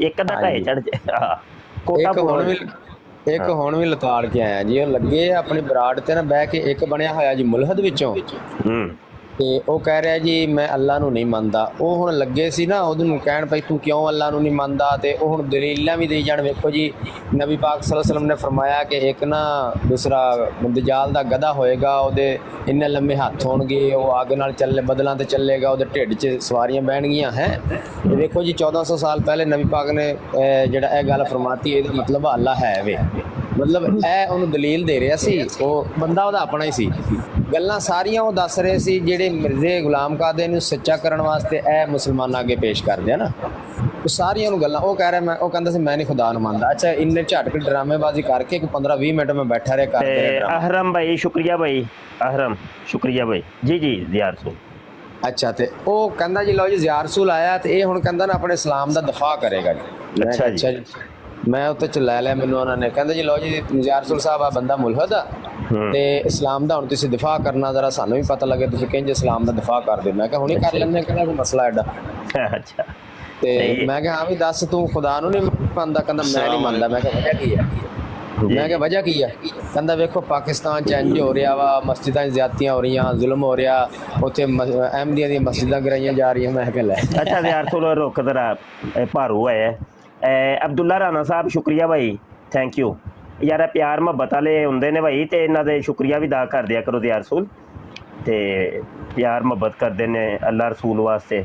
ਇੱਕ ਦਾ ਢਾਏ ਚੜ ਜਾ ਕੋਟਾ ਇੱਕ ਹੁਣ ਵੀ ਲਤਾੜ ਕੇ ਆਇਆ ਜੀ। ਉਹ ਲੱਗੇ ਆਪਣੀ ਬਰਾੜ ਤੇ ਨਾ ਬਹਿ ਕੇ, ਇੱਕ ਬਣਿਆ ਹੋਇਆ ਜੀ ਮੁਲਹਦ ਵਿੱਚੋਂ, ਤੇ ਉਹ ਕਹਿ ਰਿਹਾ ਜੀ ਮੈਂ ਅੱਲਾ ਨੂੰ ਨਹੀਂ ਮੰਨਦਾ। ਉਹ ਹੁਣ ਲੱਗੇ ਸੀ ਨਾ ਉਹਨੂੰ ਕਹਿਣ ਪਈ ਤੂੰ ਕਿਉਂ ਅੱਲਾ ਨੂੰ ਨਹੀਂ ਮੰਨਦਾ, ਤੇ ਉਹ ਹੁਣ ਦਲੀਲਾਂ ਵੀ ਦੇਈ ਜਾਣ। ਵੇਖੋ ਜੀ ਨਬੀ ਪਾਕ ਸੱਲੱਲਾਹੁ ਅਲੈਹਿ ਵਸੱਲਮ ਨੇ ਫਰਮਾਇਆ ਕਿ ਇੱਕ ਨਾ ਦੂਸਰਾ ਦਜਾਲ ਦਾ ਗਧਾ ਹੋਏਗਾ, ਉਹਦੇ ਇੰਨੇ ਲੰਮੇ ਹੱਥ ਹੋਣਗੇ, ਉਹ ਅੱਗ ਨਾਲ ਚੱਲੇ ਬਦਲਾਂ ਤੇ ਚੱਲੇਗਾ, ਉਹਦੇ ਢਿੱਡ 'ਚ ਸਵਾਰੀਆਂ ਬਹਿਣਗੀਆਂ ਹੈ। ਵੇਖੋ ਜੀ 1400 ਸਾਲ ਪਹਿਲੇ ਨਬੀ ਪਾਕ ਨੇ ਜਿਹੜਾ ਇਹ ਗੱਲ ਫਰਮਾਤੀ, ਇਹਦਾ ਮਤਲਬ ਅੱਲਾ ਹੈ ਵੇ। ਮਤਲਬ ਇਹ ਉਹਨੂੰ ਦਲੀਲ ਦੇ ਰਿਹਾ ਸੀ, ਉਹ ਬੰਦਾ ਉਹਦਾ ਆਪਣਾ ਹੀ ਸੀ। ਗੱਲਾਂ ਸਾਰੀਆਂ ਉਹ ਦੱਸ ਰਹੇ ਸੀ ਜਿਹੜੇ ਮਿਰਜ਼ੇ ਗੁਲਾਮ ਕਾਦੇ ਨੂੰ ਸੱਚਾ ਕਰਨ ਵਾਸਤੇ ਇਹ ਮੁਸਲਮਾਨਾਂ ਅੱਗੇ ਪੇਸ਼ ਕਰਦੇ ਆ ਨਾ, ਉਹ ਸਾਰੀਆਂ ਨੂੰ ਗੱਲਾਂ ਉਹ ਕਹਿ ਰਿਹਾ। ਉਹ ਕਹਿੰਦਾ ਸੀ ਮੈਂ ਨਹੀਂ ਖੁਦਾ ਨੂੰ ਮੰਨਦਾ। ਅੱਛਾ ਇੰਨੇ ਝਟਕ ਡਰਾਮੇਬਾਜ਼ੀ ਕਰਕੇ ਕੋਈ 15-20 ਮਿੰਟ ਮੈਂ ਬੈਠਾ ਰਿਹਾ ਕਰਦੇ ਅਹਰਮ ਭਾਈ ਸ਼ੁਕਰੀਆ ਭਾਈ, ਅਹਰਮ ਸ਼ੁਕਰੀਆ ਭਾਈ ਜੀ ਜੀ ਜ਼ਿਆ ਰਸੂਲ। ਅੱਛਾ ਤੇ ਉਹ ਕਹਿੰਦਾ ਜੀ ਲਓ ਜੀ ਜ਼ਿਆ ਰਸੂਲ ਆਇਆ ਤੇ ਇਹ ਹੁਣ ਕਹਿੰਦਾ ਨਾ ਆਪਣੇ ਇਸਲਾਮ ਦਾ ਦਫਾ ਕਰੇਗਾ ਜੀ। ਅੱਛਾ ਜੀ ਮੈਂ ਉੱਤੇ ਚ ਲੈ ਲਿਆ ਮੈਨੂੰ ਉਹਨਾਂ ਨੇ, ਕਹਿੰਦੇ ਜੀ ਲਓ ਜੀ ਜ਼ਿਆ ਰਸੂਲ ਸਾਹਿਬ ਆ ਬੰਦਾ ਮੁਲਹਦ ਆ ਤੇ ਇਸਲਾਮ ਦਾ ਹੁਣ ਤੁਸੀਂ ਦਿਫਾ ਕਰਨਾ, ਜ਼ਰਾ ਸਾਨੂੰ ਵੀ ਪਤਾ ਲੱਗੇ ਤੁਸੀਂ ਕਹਿੰਦੇ ਇਸਲਾਮ ਦਾ ਦਿਫਾ ਕਰਦੇ। ਮੈਂ ਕਿਹਾ ਹੁਣੇ ਕਰ ਲੈਂਦੇ, ਕਿਹੜਾ ਕੋਈ ਮਸਲਾ ਐਡਾ। ਅੱਛਾ ਤੇ ਮੈਂ ਕਿਹਾ ਹਾਂ ਵੀ ਦੱਸ ਤੂੰ ਖੁਦਾ ਨੂੰ ਨਹੀਂ ਮੰਨਦਾ? ਕਹਿੰਦਾ ਮੈਂ ਨਹੀਂ ਮੰਨਦਾ। ਮੈਂ ਕਿਹਾ ਵਜ੍ਹਾ ਕੀ ਹੈ? ਮੈਂ ਕਿਹਾ ਵਜ੍ਹਾ ਕੀ ਹੈ? ਕਹਿੰਦਾ ਵੇਖੋ ਪਾਕਿਸਤਾਨ 'ਚ ਇੰਝ ਹੋ ਰਿਹਾ ਵਾ, ਮਸਜਿਦਾਂ 'ਚ ਜ਼ਿਆਦਤੀਆਂ ਹੋ ਰਹੀਆਂ, ਜ਼ੁਲਮ ਹੋ ਰਿਹਾ, ਉੱਥੇ ਅਹਿਮਦੀਆਂ ਦੀਆਂ ਮਸਜਿਦਾਂ ਗਿਰਾਈਆਂ ਜਾ ਰਹੀਆਂ। ਮੈਂ ਕਿਹਾ ਲੈ ਅੱਛਾ ਜ਼ਿਆ ਰਸੂਲ ਰੁਕ ਜ਼ਰਾ, ਭਾਰੂ ਹੈ ਅਬਦੁੱਲਾ ਰਾਣਾ ਸਾਹਿਬ ਸ਼ੁਕਰੀਆ ਭਾਈ, ਥੈਂਕ ਯੂ ਯਾਰ। ਪਿਆਰ ਮੁਹੱਬਤ ਵਾਲੇ ਹੁੰਦੇ ਨੇ ਭਾਈ, ਤੇ ਇਹਨਾਂ ਦੇ ਸ਼ੁਕਰੀਆ ਵੀ ਅਦਾ ਕਰ ਦਿਆ ਕਰੋ ਜ਼ਿਆ ਰਸੂਲ, ਤੇ ਪਿਆਰ ਮੁਹੱਬਤ ਕਰਦੇ ਨੇ ਅੱਲਾ ਰਸੂਲ ਵਾਸਤੇ।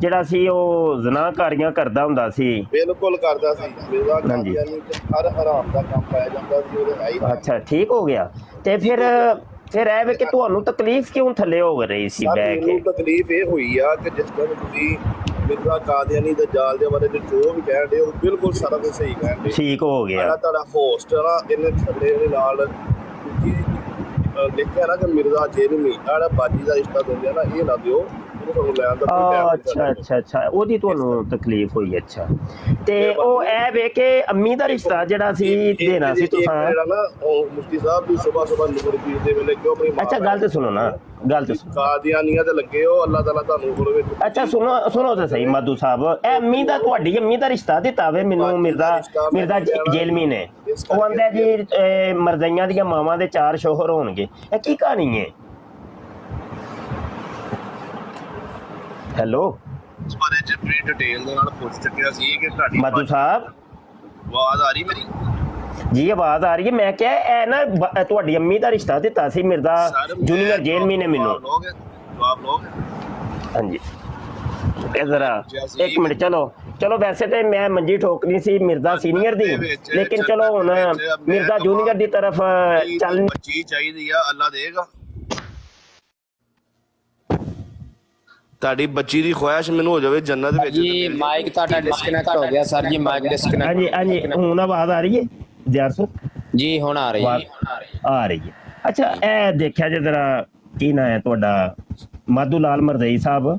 ਜਿਹੜਾ ਸੀ ਉਹ ਜ਼ਨਾਕਾਰੀਆਂ ਕਰਦਾ ਹੁੰਦਾ ਸੀ। ਬਿਲਕੁਲ ਕਰਦਾ ਸੀ। ਮਿਰਜ਼ਾ ਕਾਦੀਆਨੀ ਤੇ ਹਰ ਹਰਾਮ ਦਾ ਕੰਮ ਪਾਇਆ ਜਾਂਦਾ ਸੀ ਉਹਦੇ ਹੈ ਹੀ। ਅੱਛਾ ਠੀਕ ਹੋ ਗਿਆ। ਤੇ ਫਿਰ ਇਹ ਵੇ ਕਿ ਤੁਹਾਨੂੰ ਤਕਲੀਫ ਕਿਉਂ ਥੱਲੇ ਹੋ ਰਹੀ ਸੀ ਬਹਿ ਕੇ? ਮੈਨੂੰ ਤਕਲੀਫ ਇਹ ਹੋਈ ਆ ਕਿ ਜਿਸ ਤਰ੍ਹਾਂ ਤੁਸੀਂ ਮਿਰਜ਼ਾ ਕਾਦੀਆਨੀ ਦੇ ਜਾਲ ਦੇ ਬਾਰੇ ਜੋ ਵੀ ਕਹਿ ਰਹੇ ਹੋ ਬਿਲਕੁਲ ਸਾਰਾ ਕੁਝ ਸਹੀ ਕਹਿ ਰਹੇ। ਠੀਕ ਹੋ ਗਿਆ। ਤੁਹਾਡਾ ਹੋਸਟ ਨਾ ਇਹਨੇ ਥੱਲੇ ਦੇ ਨਾਲ ਲਿਖਿਆ ਨਾ ਕਿ ਮਿਰਜ਼ਾ ਜੇਲਮੀ ਜਿਹੜਾ ਬਾਜੀ ਦਾ ਰਿਸ਼ਤਾ ਦਿੰਦੇ ਆ ਨਾ, ਇਹ ਨਾ ਦਿਓ। ਅੱਛਾ ਉਹਦੀ ਤੁਹਾਨੂੰ ਤਕਲੀਫ ਹੋਈ। ਅੱਛਾ ਤੇ ਉਹ ਇਹ ਵੇ ਕਿ ਅੰਮੀ ਦਾ ਰਿਸ਼ਤਾ ਜਿਹੜਾ ਸੀ ਦੇਣਾ ਸੀ ਤੁਸੀਂ ਨਾ ਉਹ ਮੁਫਤੀ ਸਾਹਿਬ ਦੀ ਸਵੇਰ ਨੂਰ ਪੀਰ ਦੇ ਵੇਲੇ ਕਿਉਂ ਆਪਣੀ। ਅੱਛਾ ਗੱਲ ਤੇ ਸੁਣੋ ਨਾ, ਗੱਲ ਤੇ ਸੁਣੋ। ਕਾਦੀਆਨੀਆਂ ਤੇ ਲੱਗੇ ਹੋ, ਅੱਲਾਹ ਤਾਲਾ ਤੁਹਾਨੂੰ ਹੋਵੇ। ਅੱਛਾ ਸੁਣੋ ਤਾਂ ਸਹੀ ਮਾਧੂ ਸਾਹਿਬ, ਇਹ ਅੰਮੀ ਦਾ ਤੁਹਾਡੀ ਅੰਮੀ ਦਾ ਰਿਸ਼ਤਾ ਦਿੱਤਾ ਵੇ ਮੈਨੂੰ ਮਿਰਜ਼ਾ ਜੇਲਮੀ ਨੇ। ਉਹ ਆਂਦਾ ਜੀ ਮਰਜ਼ਈਆਂ ਦੀਆਂ ਮਾਵਾਂ ਦੇ 4 ਸ਼ੋਹਰ ਹੋਣਗੇ। ਇਹ ਕੀ ਕਹਾਣੀ ਹੈ? ਹੈਲੋ ਇਸ ਬਾਰੇ ਚ ਪੂਰੀ ਡਿਟੇਲ ਦੇ ਨਾਲ ਪੁੱਛ ਚੁੱਕਿਆ ਸੀ ਕਿ ਤੁਹਾਡੀ ਮਾਧੂ ਸਾਹਿਬ ਆਵਾਜ਼ ਆ ਰਹੀ ਮੇਰੀ? ਜੀ ਆਵਾਜ਼ ਆ ਰਹੀ ਹੈ। ਮੈਂ ਕਿਹਾ ਇਹ ਨਾ ਤੁਹਾਡੀ ਅੰਮੀ ਦਾ ਰਿਸ਼ਤਾ ਦਿੱਤਾ ਸੀ ਮਿਰਜ਼ਾ ਜੂਨੀਅਰ ਜੇਲਮੀ ਨੇ ਮੈਨੂੰ। ਜਵਾਬ ਲੋਗੇ? ਹਾਂਜੀ ਇਹ ਜ਼ਰਾ 1 ਮਿੰਟ। ਚਲੋ ਵੈਸੇ ਤੇ ਮੈਂ ਮੰਜੀ ਠੋਕਣੀ ਸੀ ਮਿਰਜ਼ਾ ਸੀਨੀਅਰ ਦੀ, ਲੇਕਿਨ ਚਲੋ ਹੁਣ ਮਿਰਜ਼ਾ ਜੂਨੀਅਰ ਦੀ ਤਰਫ ਚੱਲ। ਬੱਚੀ ਚਾਹੀਦੀ ਆ, ਅੱਲਾ ਦੇਗਾ। ਤੁਹਾਡੀ ਬੱਚੀ ਦੀ ਖੁਆਇਸ਼ ਮੈਨੂੰ ਹੋ ਜਾਵੇ ਜੰਨਤ ਵਿੱਚ। ਜੀ ਮਾਈਕ ਤੁਹਾਡਾ ਡਿਸਕਨੈਕਟ ਹੋ ਗਿਆ ਸਰ ਜੀ, ਮਾਈਕ ਡਿਸਕਨੈਕਟ। ਹਾਂਜੀ ਹੁਣ ਆਵਾਜ਼ ਆ ਰਹੀ ਹੈ ਜ਼ਿਆ ਰਸੂਲ? ਜੀ ਹੁਣ ਆ ਰਹੀ ਹੈ। ਆ ਰਹੀ ਹੈ। ਅੱਛਾ ਇਹ ਦੇਖਿਆ ਜੇ ਜ਼ਰਾ ਕੀ ਨਾਂ ਹੈ ਤੁਹਾਡਾ? ਮਾਧੂ ਲਾਲ ਮਰਜ਼ਈ ਸਾਹਿਬ।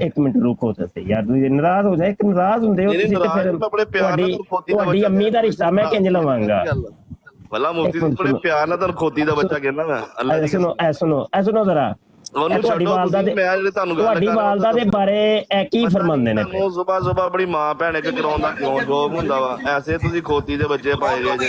1 ਮਿੰਟ ਰੁਕੋ ਤਾਂ ਸਹੀ ਯਾਰ, ਤੁਸੀਂ ਨਾਰਾਜ਼ ਹੋ ਜਾਏ। ਇੱਕ ਨਾਰਾਜ਼ ਹੁੰਦੇ ਹੋ ਤੁਸੀਂ ਤੇ ਫਿਰ ਤੁਹਾਡੀ ਅੰਮੀ ਦਾ ਰਿਸ਼ਤਾ ਮੈਂ ਕਿੰਜ ਲਵਾਂਗਾ? ਭਲਾ ਮੁਫਤੀ ਬੜੇ ਪਿਆਰ ਨਾਲ ਤੁਹਾਨੂੰ ਖੋਤੀ ਦਾ ਬੱਚਾ ਕਹਿੰਦਾ ਮੈਂ। ਅੱਲਾ ਦੀ ਸੁਣੋ ਜ਼ਰਾ, ਤੁਹਾਡੀ ਵਾਲਦਾ ਦੇ ਬਾਰੇ ਇਹ ਕੀ ਫਰਮਾਉਂਦੇ ਨੇ? ਸੁਬਹ ਆਪਣੀ ਮਾਂ ਭੈਣ ਇੱਕ ਕਰਾਉਂਦਾ ਕਿਉਂ ਜੋਬ ਹੁੰਦਾ ਵਾ? ਐਸੇ ਤੁਸੀਂ ਖੋਤੀ ਦੇ ਬੱਚੇ ਪਾਏ ਗਏ ਜੇ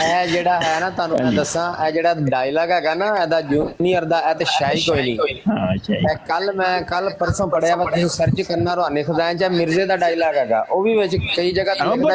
ਇਹ ਜਿਹੜਾ ਹੈ ਨਾ, ਤੁਹਾਨੂੰ ਮੈਂ ਦੱਸਾਂ, ਇਹ ਜਿਹੜਾ ਡਾਇਲੌਗ ਹੈਗਾ ਨਾ ਇਹਦਾ ਜੂਨੀਅਰ ਦਾ, ਇਹ ਤੇ ਸ਼ਾਇਦ ਕੋਈ ਨਹੀਂ। ਹਾਂ ਸ਼ਾਇਦ ਮੈਂ ਕੱਲ ਪਰਸੋਂ ਪੜਿਆ ਵਾ, ਤੁਸੀਂ ਸਰਚ ਕਰਨਾ ਰੋਹਾਨੀ ਖਜ਼ਾਨ ਚ ਮਿਰਜ਼ੇ ਦਾ ਡਾਇਲੌਗ ਹੈਗਾ, ਉਹ ਵੀ ਵਿੱਚ ਕਈ ਜਗ੍ਹਾ ਤੇ ਲਿਖਦਾ,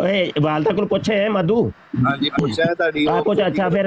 ਓਏ ਵਾਲਦਾ ਕੋਲ ਪੁੱਛੇ ਮਧੂ? ਹਾਂਜੀ ਪੁੱਛਿਆ ਤੁਹਾਡੀ ਆ ਕੁਝ। ਅੱਛਾ ਫਿਰ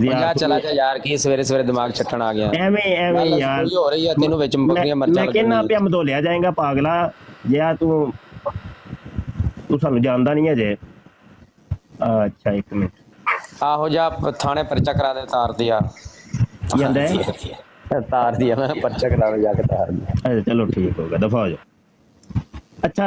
ਜਾ ਚਲਾ ਜਾ ਯਾਰ, ਕੀ ਸਵੇਰੇ ਸਵੇਰੇ ਦਿਮਾਗ ਛੱਟਣ ਆ ਗਿਆ ਐਵੇਂ ਯਾਰ ਹੋ ਰਹੀ ਹੈ ਤੈਨੂੰ ਵਿੱਚ ਬੱਕਰੀਆਂ ਮਰਚਾਂ। ਮੈਂ ਕਹਿੰਦਾ ਪਿਆ ਮਧੋਲਿਆ ਜਾਏਗਾ ਪਾਗਲਾ ਜਿਆ, ਤੂੰ ਸਾਨੂੰ ਜਾਣਦਾ ਨਹੀਂ ਅਜੇ। ਅੱਛਾ ਇੱਕ ਮਿੰਟ, ਆਹੋ ਜਾ ਥਾਣੇ ਪਰਚਾ ਕਰਾ ਦੇ, ਤਾਰ ਦੀ ਆ ਜਾਂਦਾ ਤਾਰ ਦੀ, ਮੈਂ ਪਰਚਾ ਕਰਾਵੇ ਜਾ ਕੇ ਤਾਰ ਦੀ। ਅੱਛਾ ਚਲੋ ਠੀਕ ਹੋਗਾ, ਦਫਾ ਹੋ ਜਾ। ਅੱਛਾ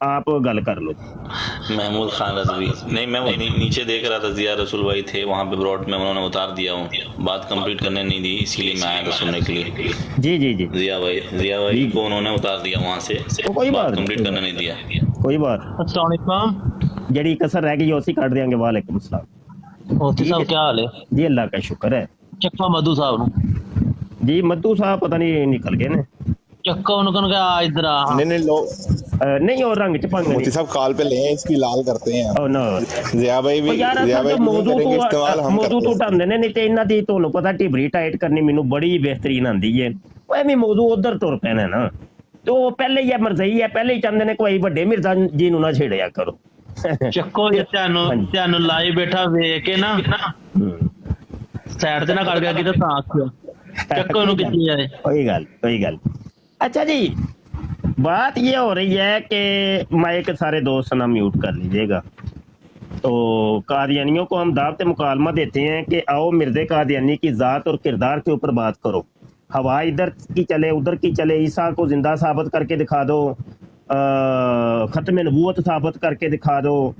آپ گل کر لو. محمود خان رضوی نہیں، میں وہ نیچے دیکھ رہا تھا، ضیاء رسول بھائی تھے وہاں پہ براڈ میں، انہوں نے اتار دیا ہوں، بات کمپلیٹ کرنے نہیں دی، اسی لیے میں آیا تھا سننے کے لیے. جی جی جی ضیاء بھائی کو انہوں نے اتار دیا وہاں سے، کوئی بات بات نہیں، کمپلیٹ کرنے نہیں دیا. کوئی بات. السلام علیکم جڑی کسر رہ گئی اسی کٹ دیں گے. وعلیکم السلام. اوتی صاحب کیا حال ہے؟ جی اللہ کا شکر ہے. چکا مدو صاحب نو جی مدو صاحب پتہ نہیں نکل گئے نے. چکا انہوں کہا کہ ادھر آ. نہیں لو نہیں اور رنگ چ پنگ مفتی صاحب کال پہ لیں، اس کی لال کرتے ہیں. او نو ضیاء بھائی بھی یار ضیاء بھائی بھی موضوع کریں گے استعمال، ہم موضوع تو کرتے ہیں. ٹھاندے نے. نہیں تے انہاں دی تانوں پتہ ٹبری ٹائٹ کرنی مینوں بڑی بہترین آندی ہے. او ایویں موضوع ادھر ٹر پینا نا. تو پہلے ہی مرضی ہے، پہلے ہی چاہندے نے کوئی بڑے مرزا جی نوں نہ چھیڑیا کرو. ਚੱਕੋ ਜੇ ਤੁਹਾਨੂੰ ਲਾਈ ਬੈਠਾ ਵੇਖ ਕੇ ਨਾ ਸਾਈਡ ਤੇ ਨਾ ਕਰ ਗਿਆ ਕਿਤੇ ਤਾਂ ਆਖਿਓ ਚੱਕੋ ਨੂੰ ਕਿੱਥੇ ਜਾਏ. کوئی گل. اچھا جی بات یہ ہو رہی ہے کہ مائک سارے دوست نا میوٹ کر لیجیے گا. تو قادیانیوں کو ہم دعوت مکالمہ دیتے ہیں کہ آؤ مرد قادیانی کی ذات اور کردار کے اوپر بات کرو. ہوا ادھر کی چلے ادھر کی چلے، عیسیٰ کو زندہ ثابت کر کے دکھا دو، ختم نبوت ثابت کر کے دکھا دو.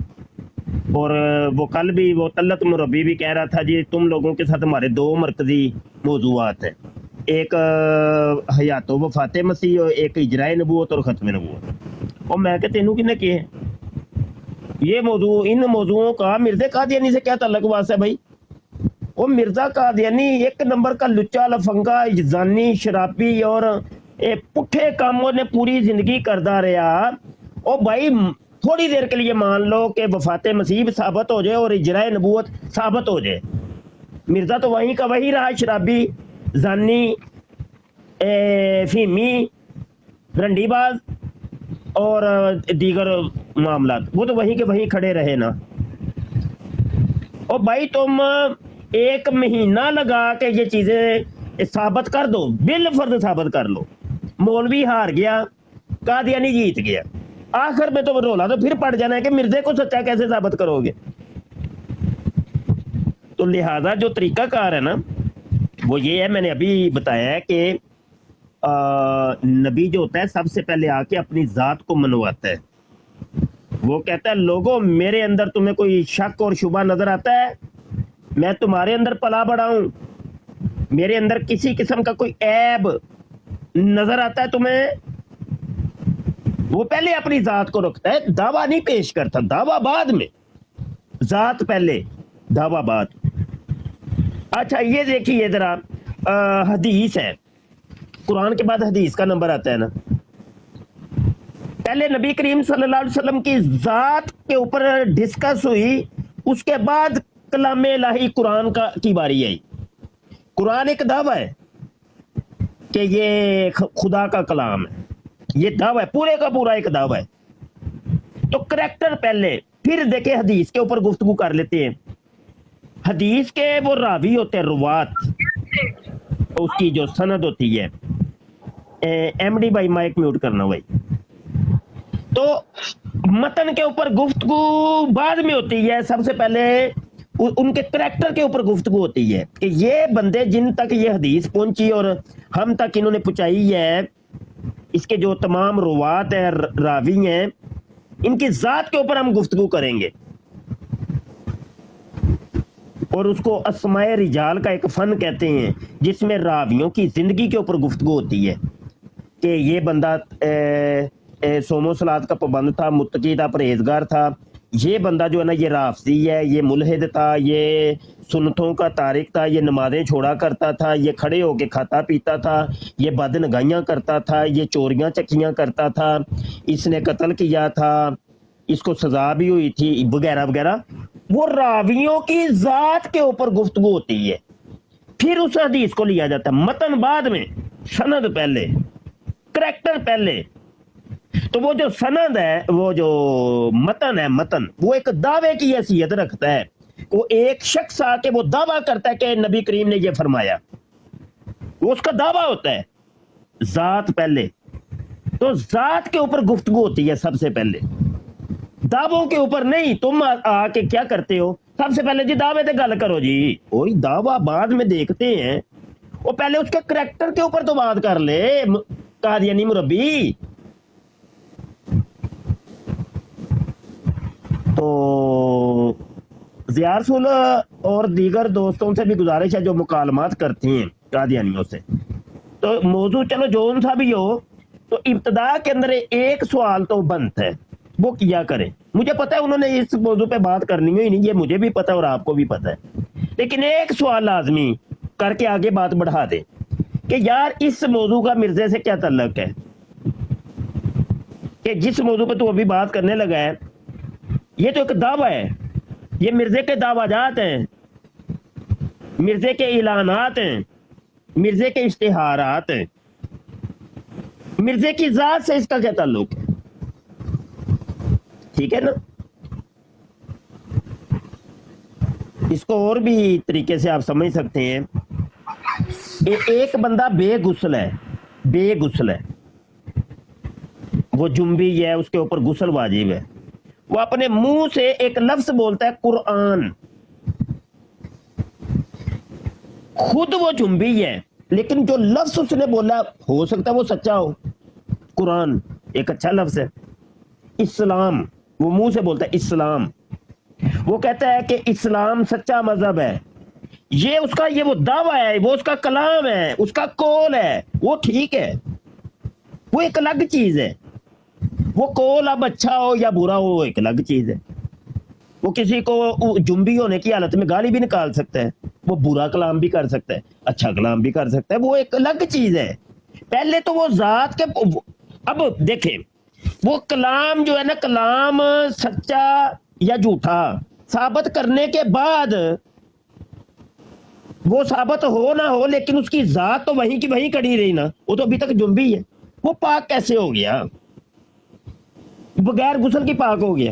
اور وہ کل بھی وہ طلت مربی بھی کہہ رہا تھا جی تم لوگوں کے ساتھ ہمارے دو مرکزی موضوعات ہیں، ایک حیات و وفات مسیح اور ایک اجرائے نبوت اور ختم نبوت. اور میں کہ تینوں کنے کیے ہیں یہ موضوع؟ ان موضوعوں کا مرزا قادیانی سے کیا تعلق واسطہ ہے بھائی؟ وہ مرزا قادیانی ایک نمبر کا لچا لفنگا زانی شرابی اور پٹھے کاموں نے پوری زندگی کردا رہا. او بھائی تھوڑی دیر کے لیے مان لو کہ وفات مسیح ثابت ہو جائے اور اجرائے نبوت ثابت ہو جائے. مرزا تو وہیں کا وہی رہا، شرابی، زانی، فیمی، رنڈی باز اور دیگر معاملات، وہ تو وہیں کے وہیں کھڑے رہے نا. اور بھائی تم ایک مہینہ لگا کے یہ چیزیں ثابت کر دو، بالفرض ثابت کر لو. مولوی ہار گیا، قادیانی جیت گیا، آخر میں تو رولا تو پھر پڑ جانا ہے کہ مرزے کو سچا کیسے ثابت کرو گے. تو لہذا جو طریقہ کار ہے نا وہ یہ ہے، میں نے ابھی بتایا ہے کہ نبی جو ہوتا ہے سب سے پہلے آ کے اپنی ذات کو منواتا ہے. وہ کہتا ہے لوگوں میرے اندر تمہیں کوئی شک اور شبہ نظر آتا ہے؟ میں تمہارے اندر پلا بڑا ہوں، میرے اندر کسی قسم کا کوئی عیب نظر آتا ہے تمہیں؟ وہ پہلے اپنی ذات کو رکھتا ہے، دعویٰ نہیں پیش کرتا، دعویٰ بعد میں، ذات پہلے دعویٰ بعد. اچھا یہ دیکھیے ذرا حدیث ہے، قرآن کے بعد حدیث کا نمبر آتا ہے نا. پہلے نبی کریم صلی اللہ علیہ وسلم کی ذات کے اوپر ڈسکس ہوئی، اس کے بعد کلام الہی قرآن کی باری آئی. قرآن ایک دعویٰ ہے کہ یہ خدا کا کلام ہے، یہ دعویٰ ہے، پورے کا پورا ایک دعویٰ ہے. تو کریکٹر پہلے، پھر دیکھیں حدیث کے اوپر گفتگو کر لیتے ہیں. حدیث کے وہ راوی ہوتے ہیں، روات، اس کی جو سند ہوتی ہے. ایم ڈی بھائی مائک میوٹ کرنا بھائی. تو متن کے اوپر گفتگو بعد میں ہوتی ہے، سب سے پہلے ان کے کریکٹر کے اوپر گفتگو ہوتی ہے کہ یہ بندے جن تک یہ حدیث پہنچی اور ہم تک انہوں نے پہنچائی ہے، اس کے جو تمام روات ہیں، راوی ہیں، ان کی ذات کے اوپر ہم گفتگو کریں گے. اور اس کو اسماء رجال کا ایک فن کہتے ہیں، جس میں راویوں کی زندگی کے اوپر گفتگو ہوتی ہے کہ یہ بندہ صوم و صلات کا پابند تھا، متقی تھا، پرہیزگار تھا. یہ بندہ جو ہے نا یہ رافضی ہے، یہ ملحد تھا، یہ سنتوں کا تارک تھا، یہ نمازیں چھوڑا کرتا تھا، یہ کھڑے ہو کے کھاتا پیتا تھا، یہ بد نگاہیاں کرتا تھا، یہ چوریاں چکیاں کرتا تھا، اس نے قتل کیا تھا، اس کو سزا بھی ہوئی تھی، وغیرہ وغیرہ. وہ راویوں کی ذات کے اوپر گفتگو ہوتی ہے، پھر اس حدیث کو لیا جاتا ہے. متن بعد میں، سند پہلے، کریکٹر پہلے. تو وہ جو سند ہے، وہ جو متن ہے، متن وہ ایک دعوے کی حیثیت رکھتا ہے. وہ ایک شخص آ کے وہ دعویٰ کرتا ہے کہ نبی کریم نے یہ فرمایا، وہ اس کا دعویٰ ہوتا ہے. ذات پہلے، تو ذات کے اوپر گفتگو ہوتی ہے سب سے پہلے، دعووں کے اوپر نہیں. تم آ کے کیا کرتے ہو؟ سب سے پہلے جی دعوے تے گل کرو جی، وہی دعویٰ بعد میں دیکھتے ہیں. وہ پہلے اس کے کریکٹر کے اوپر تو بات کر لے قادیانی مربی. تو ضیاء رسول اور دیگر دوستوں سے بھی گزارش ہے جو مکالمات کرتی ہیں قادیانیوں سے، تو موضوع چلو جون سا بھی ہو، تو ابتدا کے اندر ایک سوال تو بنتا ہے، وہ کیا کریں۔ مجھے پتا ہے انہوں نے اس موضوع پہ بات کرنی ہی نہیں، یہ مجھے بھی پتا ہے اور آپ کو بھی پتا ہے، لیکن ایک سوال لازمی کر کے آگے بات بڑھا دے کہ یار اس موضوع کا مرزے سے کیا تعلق ہے، کہ جس موضوع پہ تو ابھی بات کرنے لگا ہے یہ تو ایک دعویٰ ہے، یہ مرزے کے دعویٰ جات ہیں، مرزے کے اعلانات ہیں، مرزے کے اشتہارات ہیں، مرزے کی ذات سے اس کا کیا تعلق ہے؟ ٹھیک ہے نا؟ اس کو اور بھی طریقے سے آپ سمجھ سکتے ہیں، ایک بندہ بے غسل ہے، وہ جنبی ہے، اس کے اوپر غسل واجب ہے، وہ اپنے منہ سے ایک لفظ بولتا ہے قرآن، خود وہ جنبی ہے لیکن جو لفظ اس نے بولا ہو سکتا ہے وہ سچا ہو، قرآن ایک اچھا لفظ ہے، اسلام وہ منہ سے بولتا ہے اسلام، وہ کہتا ہے کہ اسلام سچا مذہب ہے، یہ وہ دعویٰ ہے، وہ اس کا کلام ہے، اس کا قول ہے، وہ ٹھیک ہے، وہ ایک الگ چیز ہے، وہ قول اب اچھا ہو یا برا ہو وہ ایک الگ چیز ہے، وہ کسی کو جنبی ہونے کی حالت میں گالی بھی نکال سکتا ہے، وہ برا کلام بھی کر سکتا ہے، اچھا کلام بھی کر سکتا ہے، وہ ایک الگ چیز ہے۔ پہلے تو وہ ذات کے، اب دیکھیں وہ کلام جو ہے نا، کلام سچا یا جھوٹا ثابت کرنے کے بعد وہ ثابت ہو نہ ہو لیکن اس کی ذات تو وہیں کی وہیں کڑی رہی نا، وہ تو ابھی تک جنبی ہے، وہ پاک کیسے ہو گیا؟ بغیر غسل کی پاک ہو گیا؟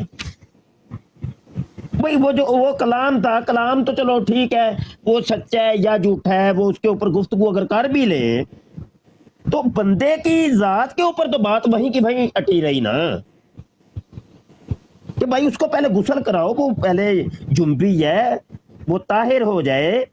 بھئی وہ کلام تھا، کلام تو چلو ٹھیک ہے، وہ سچا ہے یا جھوٹا ہے، وہ اس کے اوپر گفتگو اگر کر بھی لے تو بندے کی ذات کے اوپر تو بات وہیں کی وہیں اٹی رہی نا، کہ بھائی اس کو پہلے غسل کراؤ، وہ پہلے جنبی ہے، وہ طاہر ہو جائے۔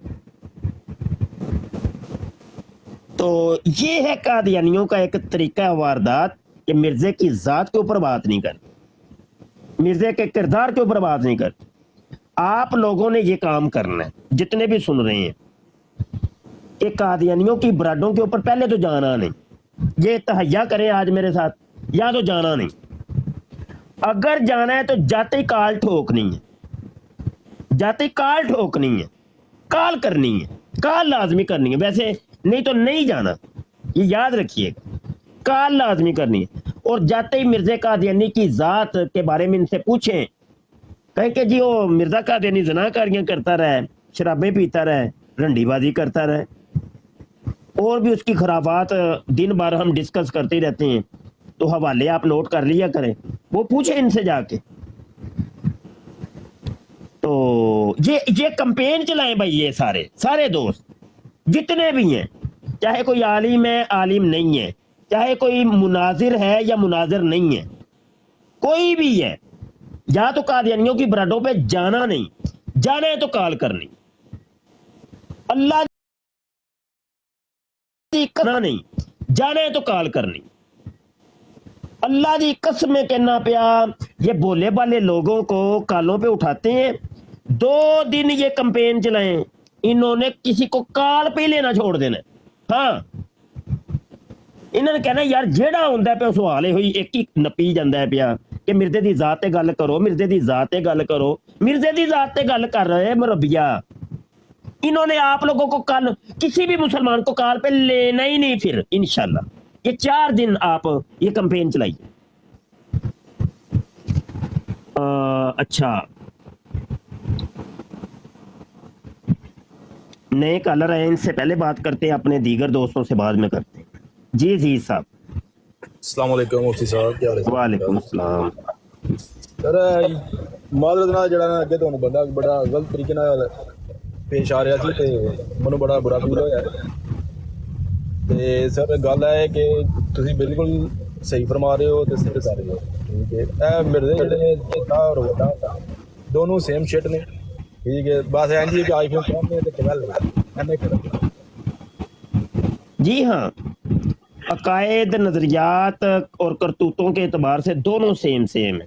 تو یہ ہے قادیانیوں کا ایک طریقہ واردات کہ مرزے کی ذات کے اوپر بات نہیں کرتے، مرزے کے کردار کے اوپر بات نہیں کرتے۔ آپ لوگوں نے یہ کام کرنا ہے، جتنے بھی سن رہے ہیں، کہ قادیانیوں کی برادوں کے اوپر پہلے تو جانا نہیں، یہ تہیا کریں آج میرے ساتھ، یا تو جانا نہیں، اگر جانا ہے تو جاتے ہی کال ٹھوکنی ہے، جاتے ہی کال ٹھوکنی ہے، کال کرنی ہے، کال لازمی کرنی ہے، ویسے نہیں تو نہیں جانا، یہ یاد رکھیے گا، کال لازمی کرنی ہے۔ اور جاتے ہی مرزا قادیانی کی ذات کے بارے میں ان سے پوچھیں، کہیں کہ جی وہ مرزا قادیانی زنا کاریاں کرتا رہے، شرابیں پیتا رہے، رنڈی بازی کرتا رہے، اور بھی اس کی خرافات دن بھر ہم ڈسکس کرتے ہی رہتے ہیں، تو حوالے آپ نوٹ کر لیا کریں، وہ پوچھیں ان سے جا کے۔ تو یہ کمپین چلائیں بھائی، یہ سارے دوست جتنے بھی ہیں، چاہے کوئی عالم ہے عالم نہیں ہے، چاہے کوئی مناظر ہے یا مناظر نہیں ہے، کوئی بھی ہے، یا تو قادیانیوں کی برادوں پہ جانا نہیں، جانا ہے تو کال کرنی، اللہ دی کرنا نہیں، جانا ہے تو کال کرنی، اللہ دی قسم کہنا پیا۔ یہ بولے بالے لوگوں کو کالوں پہ اٹھاتے ہیں، 2 دن یہ کمپین چلائیں، انہوں نے کسی کو کال پہ لینا چھوڑ دینا، ہاں انہوں نے کہنا یار جیڑا ہوندا ہے پہ سوال ہوئی ایک ہی نپی جاندا ہے پیا کہ مرزے دی ذات تے گل کرو، مرزے دی ذات تے گل کرو، مرزے دی ذات تے گل کر رہے مربیہ۔ انہوں نے آپ لوگوں کو کل کسی بھی مسلمان کو کال پہ لینا ہی نہیں، پھر انشاءاللہ یہ 4 دن آپ یہ کمپین چلائیے۔ اچھا نئے کالر ہیں، ان سے پہلے بات کرتے ہیں، اپنے دیگر دوستوں سے بعد میں کرتے ہیں۔ جی عزیز صاحب السلام علیکم مفتی صاحب، کیا حال ہے؟ وعلیکم السلام۔ سر معذرت نال جڑا نا اگے تھانوں بندہ بڑا غلط طریقے نال پیش آ رہا سی تے مینوں بڑا برا فیل ہویا تے سر گل ہے کہ تسی بالکل صحیح فرما رہے ہو تے صحیح کر رہے ہو، ٹھیک ہے؟ اے مرزے جڑے نے چھوٹا اور بڑا دونوں سیم شٹ نے، ٹھیک ہے؟ بس این جی کہ آئی فون کام نے تے ٹویل اینے کرو۔ جی ہاں، عقائد، نظریات اور کرتوتوں کے اعتبار سے دونوں سیم ہیں،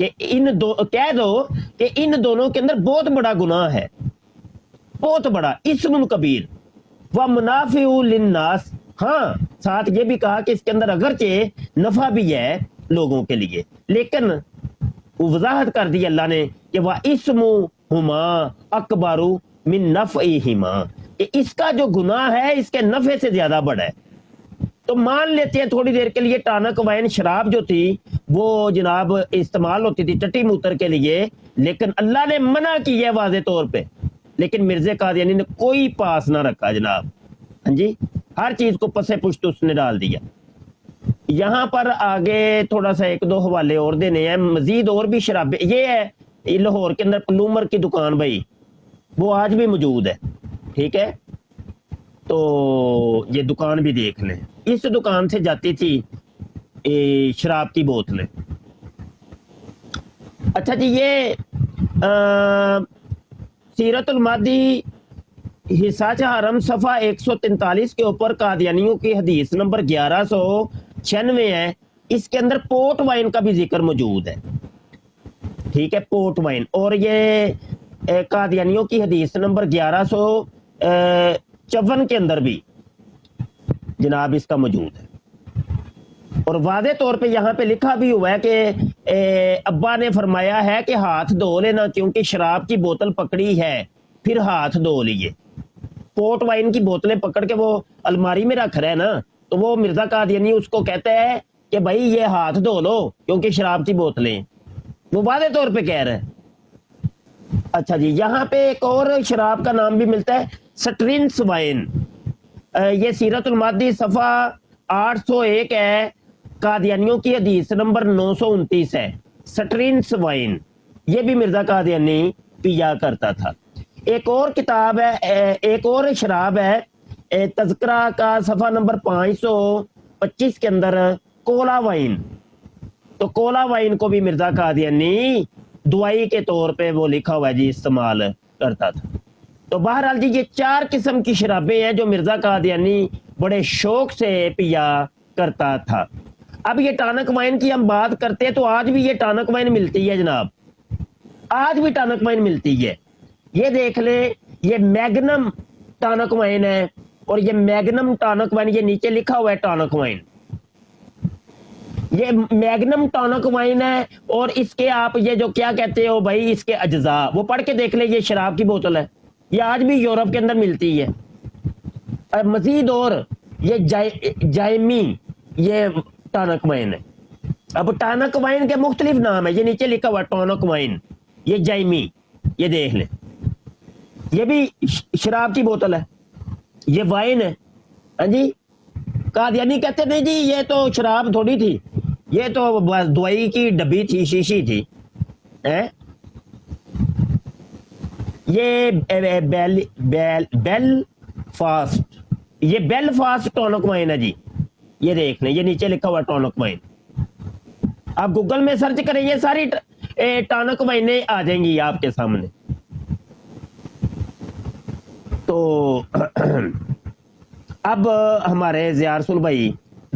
کہ کہہ دو کہ ان دونوں کے اندر بہت بڑا گناہ ہے، بہت بڑا اسم کبیر و منافع للناس. ہاں ساتھ یہ بھی کہا کہ اس کے اندر اگرچہ نفع بھی ہے لوگوں کے لیے، لیکن وضاحت کر دی اللہ نے کہ وہ اسمہما اکبر من نفعہما، کہ اس کا جو گناہ ہے اس کے نفع سے زیادہ بڑا ہے. تو مان لیتے ہیں تھوڑی دیر کے لیے ٹانک وائن شراب جو تھی وہ جناب استعمال ہوتی تھی ٹٹی موتر کے لیے، لیکن اللہ نے منع کی ہے واضح طور پہ. لیکن مرزا قادیانی نے کوئی پاس نہ رکھا جناب، ہاں جی، ہر چیز کو پسے پشت اس نے ڈال دیا. یہاں پر آگے تھوڑا سا ایک دو حوالے اور دینے ہیں، مزید اور بھی شرابیں. یہ ہے لاہور کے اندر پلومر کی دکان بھائی، وہ آج بھی موجود ہے، ٹھیک ہے. تو یہ دکان بھی دیکھ لیں، اس دکان سے جاتی تھی شراب کی بوتلیں. اچھا جی، یہ سیرت المادی حصہ حرم صفحہ 143 کے اوپر قادیانیوں کی حدیث نمبر 1196 ہے. اس کے اندر پورٹ وائن کا بھی ذکر موجود ہے، ٹھیک ہے، پورٹ وائن. اور یہ قادیانیوں کی حدیث نمبر 1154 کے اندر بھی جناب اس کا موجود ہے. اور واضح طور پہ یہاں پہ لکھا بھی ہوا ہے کہ ابا نے فرمایا ہے کہ ہاتھ دھو لینا، کیونکہ شراب کی بوتل پکڑی ہے پھر ہاتھ دھو لیے. پورٹ وائن کی بوتلیں پکڑ کے وہ الماری میں رکھ رہے ہیں نا، تو وہ مرزا قادیانی اس کو کہتا ہے کہ بھائی یہ ہاتھ دھو لو کیونکہ شراب کی بوتلیں، وہ واضح طور پہ کہہ رہے ہیں. اچھا جی، یہاں پہ ایک اور شراب کا نام بھی ملتا ہے سٹرنس وائن. یہ سیرت المادی صفحہ 801 ہے، قادیانیوں کی حدیث نمبر 929 ہے. سٹرنس وائن یہ بھی مرزا قادیانی پیا کرتا تھا. ایک اور کتاب ہے، ایک اور شراب ہے تذکرہ کا صفحہ نمبر 525 کے اندر کولا وائن. تو کولا وائن کو بھی مرزا قادیانی دوائی کے طور پہ وہ لکھا ہوا ہے جی استعمال کرتا تھا. تو بہرحال جی یہ 4 قسم کی شرابیں ہیں جو مرزا قادیانی بڑے شوق سے پیا کرتا تھا. اب یہ ٹانک وائن کی ہم بات کرتے ہیں تو آج بھی یہ ٹانک وائن ملتی ہے جناب، آج بھی ٹانک وائن ملتی ہے. یہ دیکھ لیں، یہ میگنم ٹانک وائن ہے، اور یہ میگنم ٹانک وائن یہ نیچے لکھا ہوا ہے ٹانک وائن، یہ میگنم ٹانک وائن ہے. اور اس کے آپ یہ جو کیا کہتے ہو بھائی، اس کے اجزاء وہ پڑھ کے دیکھ لیں. یہ شراب کی بوتل ہے، یہ آج بھی یورپ کے اندر ملتی ہے. مزید اور یہ جائمی یہ ٹانک وائن ہے. اب ٹانک وائن کے مختلف نام ہے، یہ نیچے لکھا ہوا ٹانک وائن، یہ جائمی، یہ دیکھ لیں. یہ بھی شراب کی بوتل ہے، یہ وائن ہے. ہاں جی، قادیانی کہتے نہیں جی یہ تو شراب تھوڑی تھی، یہ تو بس دوائی کی ڈبی تھی، شیشی تھی. یہ بیل فاسٹ، یہ بیل فاسٹ ٹانک وائن ہے جی، یہ دیکھ لیں، یہ نیچے لکھا ہوا ٹانک وائن. آپ گوگل میں سرچ کریں، یہ ساری ٹانک وائنیں آ جائیں گی آپ کے سامنے. تو اب ہمارے ضیاء رسول بھائی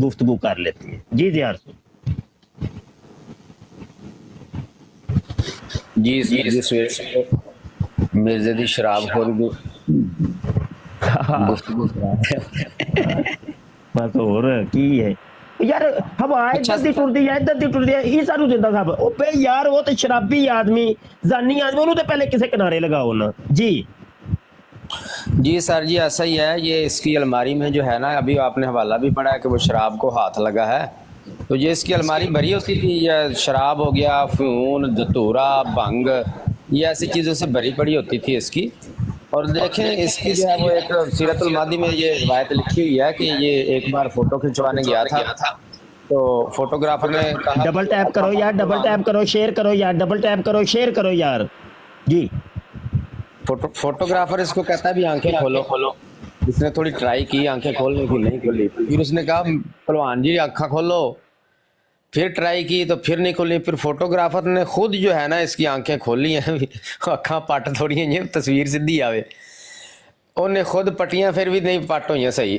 گفتگو کر لیتے ہیں. جی ضیاء رسول. جی مرزا دی شراب خور گفتگو بس اور کی ہے یار، ہم ادھر دی ٹر دی ہے، ادھر دی ٹر دی ہے، یہ سارو زندہ صاحب او بے یار، وہ تو شرابی آدمی، زانی آدمی، انہوں تو پہلے کسے کنارے لگاؤ نا. جی سر جی ایسا ہی ہے. یہ اس کی الماری میں جو ہے نا، ابھی آپ نے حوالہ بھی پڑھا ہے کہ وہ شراب کو ہاتھ لگا ہے. تو یہ اس کی الماری بھری ہوتی تھی، یہ شراب ہو گیا، فیون، دتورا، بھنگ، یہ ایسی چیزوں سے بھری پڑی ہوتی تھی اس کی. اور دیکھیں اس کی جو ہے وہ ایک سیرت المادی میں یہ روایت لکھی ہوئی ہے کہ یہ ایک بار فوٹو کھنچوانے گیا تھا، تو فوٹوگرافر نے کہا ڈبل ٹیپ کرو یار، ڈبل ٹیپ کرو، شیئر کرو یار، ڈبل ٹیپ کرو، شیئر کرو یار. جی فوٹوگرافر اس کو کہتا ہے بھی آنکھیں کھولو. اس نے تھوڑی ٹرائی کی آنکھیں کھولنے کی، نہیں کھولی. پھر اس نے کہا پہلوان جی آنکھیں کھولو، پھر ٹرائی کی تو پھر نہیں کھولی. پھر فوٹوگرافر نے خود جو ہے نا اس کی آنکھیں کھولی ہیں، اکھاں پٹ تھوڑی ہیں، یہ تصویر سیدھی آوے. ਉਹਨੇ ਖੁਦ ਪੱਟੀਆਂ ਫਿਰ ਵੀ ਨਹੀਂ ਪੱਟ ਹੋਈਆਂ ਸਹੀ।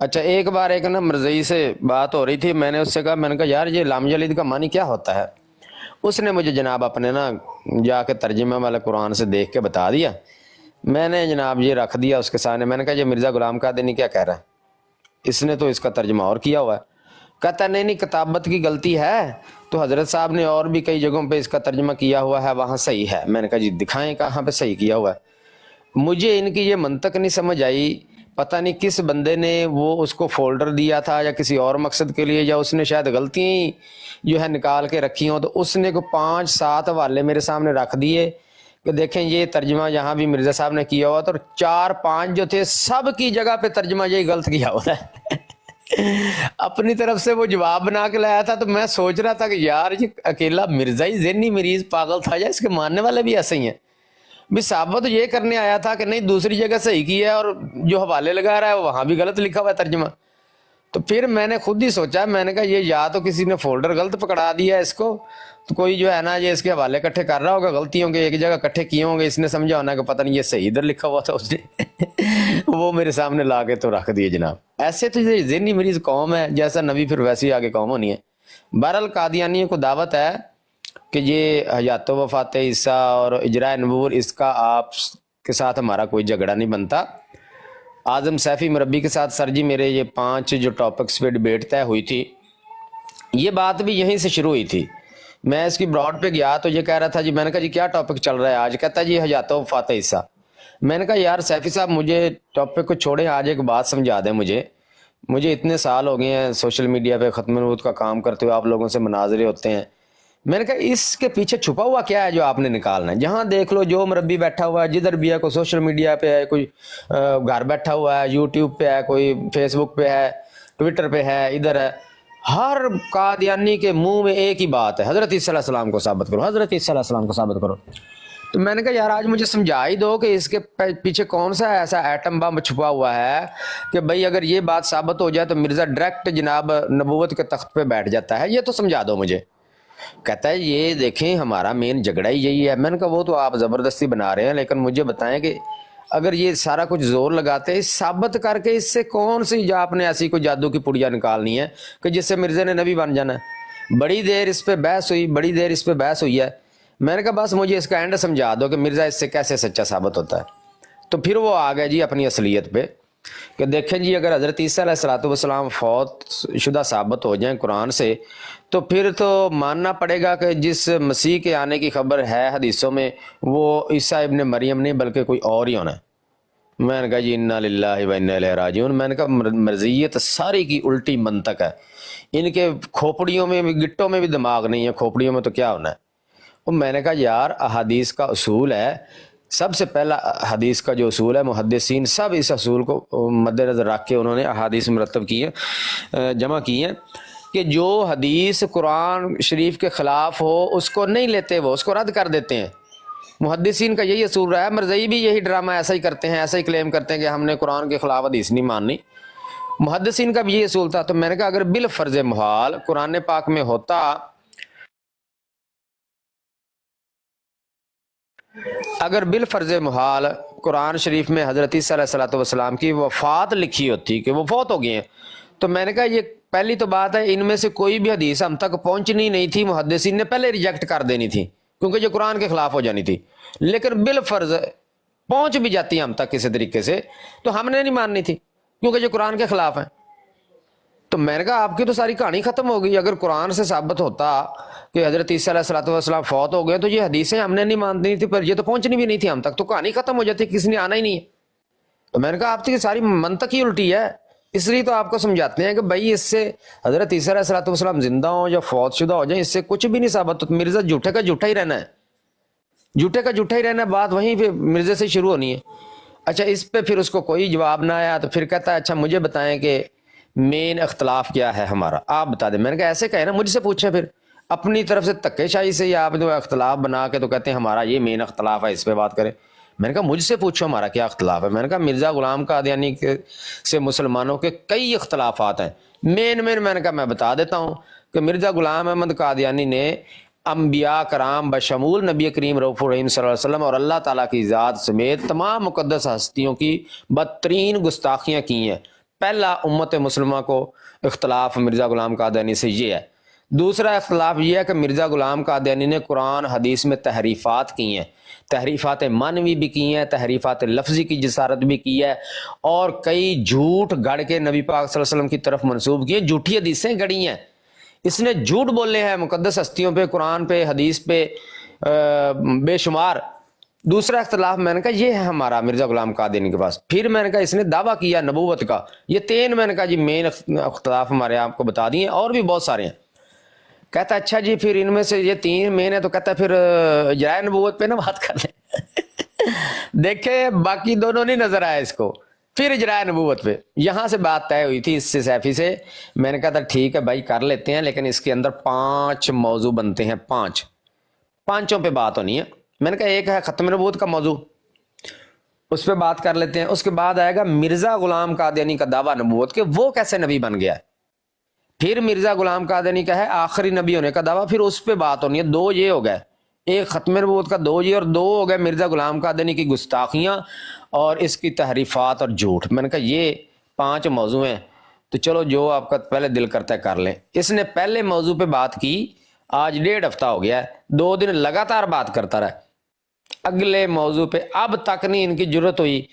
اچھا ایک بار ایک نا مرزئی سے بات ہو رہی تھی، میں نے اس سے کہا، میں نے کہا یار یہ لام جلید کا معنی کیا ہوتا ہے؟ اس نے مجھے جناب اپنے نا جا کے ترجمہ والا قرآن سے دیکھ کے بتا دیا. میں نے جناب یہ رکھ دیا اس کے سامنے. میں نے کہا یہ مرزا غلام قادیانی کیا کہہ رہا ہے؟ اس نے تو اس کا ترجمہ اور کیا ہوا ہے. کہتا نہیں کتابت کی غلطی ہے، تو حضرت صاحب نے اور بھی کئی جگہوں پہ اس کا ترجمہ کیا ہوا ہے، وہاں صحیح ہے. میں نے کہا جی دکھائیں کہاں پہ صحیح کیا ہوا ہے. مجھے ان کی یہ منطق نہیں سمجھ آئی، پتہ نہیں کس بندے نے وہ اس کو فولڈر دیا تھا یا کسی اور مقصد کے لیے، یا اس نے شاید غلطیاں جو ہے نکال کے رکھی ہوں. تو اس نے کو 5-7 حوالے میرے سامنے رکھ دیے کہ دیکھیں یہ ترجمہ یہاں بھی مرزا صاحب نے کیا ہوا تھا، اور 4-5 جو تھے سب کی جگہ پہ ترجمہ یہی غلط کیا ہوا ہے. اپنی طرف سے وہ جواب بنا کے لایا تھا. تو میں سوچ رہا تھا کہ یار یہ اکیلا مرزا ہی ذہنی مریض پاگل تھا یا اس کے ماننے والے بھی ایسے ہی ہیں؟ بھی ثابت تو یہ کرنے آیا تھا کہ نہیں دوسری جگہ صحیح کیا ہے، اور جو حوالے لگا رہا ہے وہاں بھی غلط لکھا ہوا ہے ترجمہ. تو پھر میں نے خود ہی سوچا، میں نے کہا یہ یا تو کسی نے فولڈر غلط پکڑا دیا ہے اس کو، تو کوئی جو ہے نا یہ اس کے حوالے اکٹھے کر رہا ہوگا، غلطیوں کے ایک جگہ اکٹھے کیے ہوں گے، اس نے سمجھا ہونا کہ پتہ نہیں یہ صحیح ادھر لکھا ہوا تھا اس نے وہ میرے سامنے لا کے تو رکھ دیے جناب. ایسے تو یہ ذہنی مریض قوم ہے، جیسا نبی پھر ویسی آگے قوم ہونی ہے. بہرحال قادیانیوں کو دعوت ہے کہ یہ حیات و وفات عیسیٰ اور اجراء نبوت اس کا آپ کے ساتھ ہمارا کوئی جھگڑا نہیں بنتا. اعظم سیفی مربی کے ساتھ سر جی میرے یہ 5 جو ٹاپکس پہ ڈیبیٹ طے ہوئی تھی، یہ بات بھی یہیں سے شروع ہوئی تھی. میں اس کی براڈ پہ گیا تو یہ کہہ رہا تھا جی، میں نے کہا جی کیا ٹاپک چل رہا ہے آج؟ کہتا ہے جی حیات و وفات عیسیٰ. میں نے کہا یار سیفی صاحب مجھے ٹاپک کو چھوڑیں، آج ایک بات سمجھا دیں مجھے اتنے سال ہو گئے ہیں سوشل میڈیا پہ ختم نبوت کا کام کرتے ہوئے، آپ لوگوں سے مناظرے ہوتے ہیں. میں نے کہا اس کے پیچھے چھپا ہوا کیا ہے جو آپ نے نکالنا ہے؟ جہاں دیکھ لو جو مربی بیٹھا ہوا ہے، جدھر بھی ہے، کوئی سوشل میڈیا پہ ہے، کوئی گھر بیٹھا ہوا ہے، یوٹیوب پہ ہے، کوئی فیس بک پہ ہے، ٹویٹر پہ ہے، ادھر ہے، ہر قادیانی کے منہ میں ایک ہی بات ہے، حضرت عیسیٰ علیہ السلام کو ثابت کرو، حضرت عیسیٰ علیہ السلام کو ثابت کرو. تو میں نے کہا یار آج مجھے سمجھا ہی دو کہ اس کے پیچھے کون سا ایسا ایٹم بم چھپا ہوا ہے کہ بھائی اگر یہ بات ثابت ہو جائے تو مرزا ڈائریکٹ جناب نبوت کے تخت پہ بیٹھ جاتا ہے. یہ تو سمجھا دو مجھے. کہتا ہے یہ دیکھیں ہمارا مین جھگڑا ہی یہی ہے. میں نے کہا وہ تو آپ زبردستی بنا رہے ہیں، لیکن مجھے بتائیں کہ اگر یہ سارا کچھ زور لگاتے ثابت کر کے، اس سے کون سی آپ نے ایسی کوئی جادو کی پڑیا نکالنی ہے کہ جس سے مرزا نے نبی بن جانا ہے؟ بڑی دیر اس پہ بحث ہوئی ہے. میں نے کہا بس مجھے اس کا اینڈ سمجھا دو کہ مرزا اس سے کیسے سچا ثابت ہوتا ہے. تو پھر وہ آ گئے جی اپنی اصلیت پہ کہ دیکھیں جی اگر حضرت عیسیٰ علیہ السلام فوت شدہ ثابت ہو جائیں قرآن سے، تو پھر تو ماننا پڑے گا کہ جس مسیح کے آنے کی خبر ہے حدیثوں میں وہ عیسیٰ ابن مریم نہیں بلکہ کوئی اور ہی ہونا ہے. میں نے کہا جی انا للہ و انا الیہ راجعون. میں نے کہا مرضیت ساری کی الٹی منطق ہے، ان کے کھوپڑیوں میں بھی گٹوں میں بھی دماغ نہیں ہے، کھوپڑیوں میں تو کیا ہونا ہے. میں نے کہا یار احادیث کا اصول ہے، سب سے پہلا حدیث کا جو اصول ہے، محدثین سب اس اصول کو مد نظر رکھ کے انہوں نے احادیث مرتب کی ہیں، جمع کی ہیں کہ جو حدیث قرآن شریف کے خلاف ہو اس کو نہیں لیتے، وہ اس کو رد کر دیتے ہیں. محدثین کا یہی اصول رہا ہے. مرزئی بھی یہی ڈرامہ ایسا ہی کرتے ہیں، ایسا ہی کلیم کرتے ہیں کہ ہم نے قرآن کے خلاف حدیث نہیں ماننی. محدثین کا بھی یہ اصول تھا. تو میں نے کہا اگر بالفرض محال قرآن پاک میں ہوتا، اگر بالفرض محال قرآن شریف میں حضرت عیسیٰ علیہ السلام کی وفات لکھی ہوتی کہ وہ فوت ہو گئے ہیں، تو میں نے کہا یہ پہلی تو بات ہے ان میں سے کوئی بھی حدیث ہم تک پہنچنی نہیں تھی، محدثین نے پہلے ریجیکٹ کر دینی تھی کیونکہ جو قرآن کے خلاف ہو جانی تھی. لیکن بالفرض پہنچ بھی جاتی ہم تک کسی طریقے سے تو ہم نے نہیں ماننی تھی کیونکہ جو قرآن کے خلاف ہیں. تو میں نے کہا آپ کی تو ساری کہانی ختم ہو گئی. اگر قرآن سے ثابت ہوتا کہ حضرت عیسیٰ علیہ السلام فوت ہو گئے تو یہ حدیثیں ہم نے نہیں ماننی تھی، پر یہ تو پہنچنی بھی نہیں تھی ہم تک، تو کہانی ختم ہو جاتی، کسی نے آنا ہی نہیں ہے. تو میں نے کہا آپ کی ساری منطق ہی الٹی ہے، اس لیے تو آپ کو سمجھاتے ہیں کہ بھائی اس سے حضرت عیسیٰ علیہ السلام زندہ ہوں یا فوت شدہ ہو جائیں اس سے کچھ بھی نہیں ثابت. تو مرزا جھوٹے کا جھوٹا ہی رہنا ہے، جھوٹے کا جھوٹا ہی رہنا ہے. بات وہیں پہ مرزے سے شروع ہونی ہے. اچھا اس پہ پھر اس کو کوئی جواب نہ آیا تو پھر کہتا ہے اچھا مجھے بتائیں کہ مین اختلاف کیا ہے ہمارا، آپ بتا دیں. میں نے کہا ایسے کہے نا، مجھ سے پوچھیں پھر اپنی طرف سے تکے شاہی سے، یا آپ جو اختلاف بنا کے تو کہتے ہیں ہمارا یہ مین اختلاف ہے، اس پہ بات کریں. میں نے کہا مجھ سے پوچھو ہمارا کیا اختلاف ہے. میں نے کہا مرزا غلام قادیانی سے مسلمانوں کے کئی اختلافات ہیں. مین میں نے کہا میں بتا دیتا ہوں کہ مرزا غلام احمد قادیانی نے انبیاء کرام بشمول نبی کریم رؤوف الرحیم صلی اللہ علیہ وسلم اور اللہ تعالیٰ کی ذات سمیت تمام مقدس ہستیوں کی بدترین گستاخیاں کی ہیں. پہلا امت مسلمہ کو اختلاف مرزا غلام قادیانی سے یہ ہے۔ دوسرا اختلاف یہ ہے کہ مرزا غلام قادیانی نے قرآن حدیث میں تحریفات کی ہیں، تحریفات معنوی بھی کی ہیں، تحریفات لفظی کی جسارت بھی کی ہے، اور کئی جھوٹ گڑھ کے نبی پاک صلی اللہ علیہ وسلم کی طرف منسوب کیے، جھوٹی حدیثیں گڑھی ہیں۔ اس نے جھوٹ بولے ہیں مقدس ہستیوں پہ، قرآن پہ، حدیث پہ بے شمار۔ دوسرا اختلاف میں نے کہا یہ ہے ہمارا مرزا غلام قادیانی کے پاس۔ پھر میں نے کہا اس نے دعویٰ کیا نبوت کا۔ یہ تین میں نے کہا جی مین اختلاف ہمارے آپ کو بتا دیے، اور بھی بہت سارے ہیں۔ کہتا اچھا جی پھر ان میں سے یہ تین مین ہے، تو کہتا پھر اجرائے نبوت پہ نا بات کر لیں۔ دیکھیں باقی دونوں نہیں نظر آیا اس کو، پھر اجرائے نبوت پہ یہاں سے بات طے ہوئی تھی اس سے سیفی سے۔ میں نے کہا تھا ٹھیک ہے بھائی کر لیتے ہیں، لیکن اس کے اندر 5 موضوع بنتے ہیں، 5 پہ بات ہونی ہے۔ میں نے کہا ایک ہے ختم نبوت کا موضوع، اس پہ بات کر لیتے ہیں۔ اس کے بعد آئے گا مرزا غلام قادیانی کا دعویٰ نبوت کہ وہ کیسے نبی بن گیا ہے۔ پھر مرزا غلام قادیانی کا ہے آخری نبی ہونے کا دعویٰ، پھر اس پہ بات ہونی ہے۔ 2 یہ ہو گئے، ایک ختم نبوت کا 2 یہ، اور 2 ہو گئے مرزا غلام قادیانی کی گستاخیاں اور اس کی تحریفات اور جھوٹ۔ میں نے کہا یہ 5 موضوع ہیں، تو چلو جو آپ کا پہلے دل کرتا ہے کر لیں۔ اس نے پہلے موضوع پہ بات کی، آج 1.5 ہفتہ ہو گیا ہے، 2 دن لگاتار بات کرتا رہا۔ اگلے موضوع پہ اب تک نہیں ان کی جرت ہوئی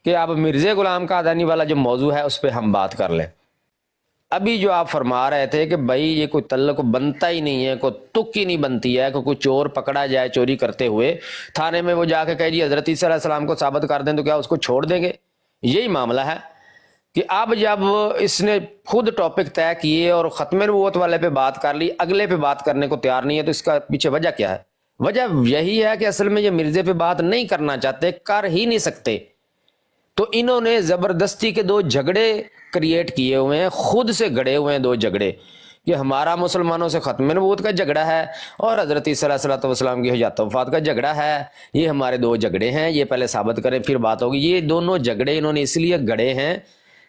کہ اب مرزا غلام قادیانی والا جو موضوع ہے اس پہ ہم بات کر لیں۔ ابھی جو آپ فرما رہے تھے کہ بھائی یہ کوئی تعلق بنتا ہی نہیں ہے، کوئی تک ہی نہیں بنتی ہے کہ کوئی چور پکڑا جائے چوری کرتے ہوئے، تھانے میں وہ جا کے کہے جی حضرت عیسیٰ علیہ السلام کو ثابت کر دیں، تو کیا اس کو چھوڑ دیں گے؟ یہی معاملہ ہے کہ اب جب اس نے خود ٹاپک طے کیے اور ختم نبوت والے پہ بات کر لی، اگلے پہ بات کرنے کو تیار نہیں ہے، تو اس کا پیچھے وجہ کیا ہے؟ وجہ یہی ہے کہ اصل میں یہ مرزے پہ بات نہیں کرنا چاہتے، کر ہی نہیں سکتے۔ تو انہوں نے زبردستی کے 2 جھگڑے کریٹ کیے ہوئے ہیں، خود سے گڑے ہوئے ہیں 2 جھگڑے، کہ ہمارا مسلمانوں سے ختم نبوت کا جھگڑا ہے اور حضرت عیسیٰ علیہ السلام کی حیات وفات کا جھگڑا ہے۔ یہ ہمارے 2 جھگڑے ہیں، یہ پہلے ثابت کریں پھر بات ہوگی۔ یہ دونوں جھگڑے انہوں نے اس لیے گڑے ہیں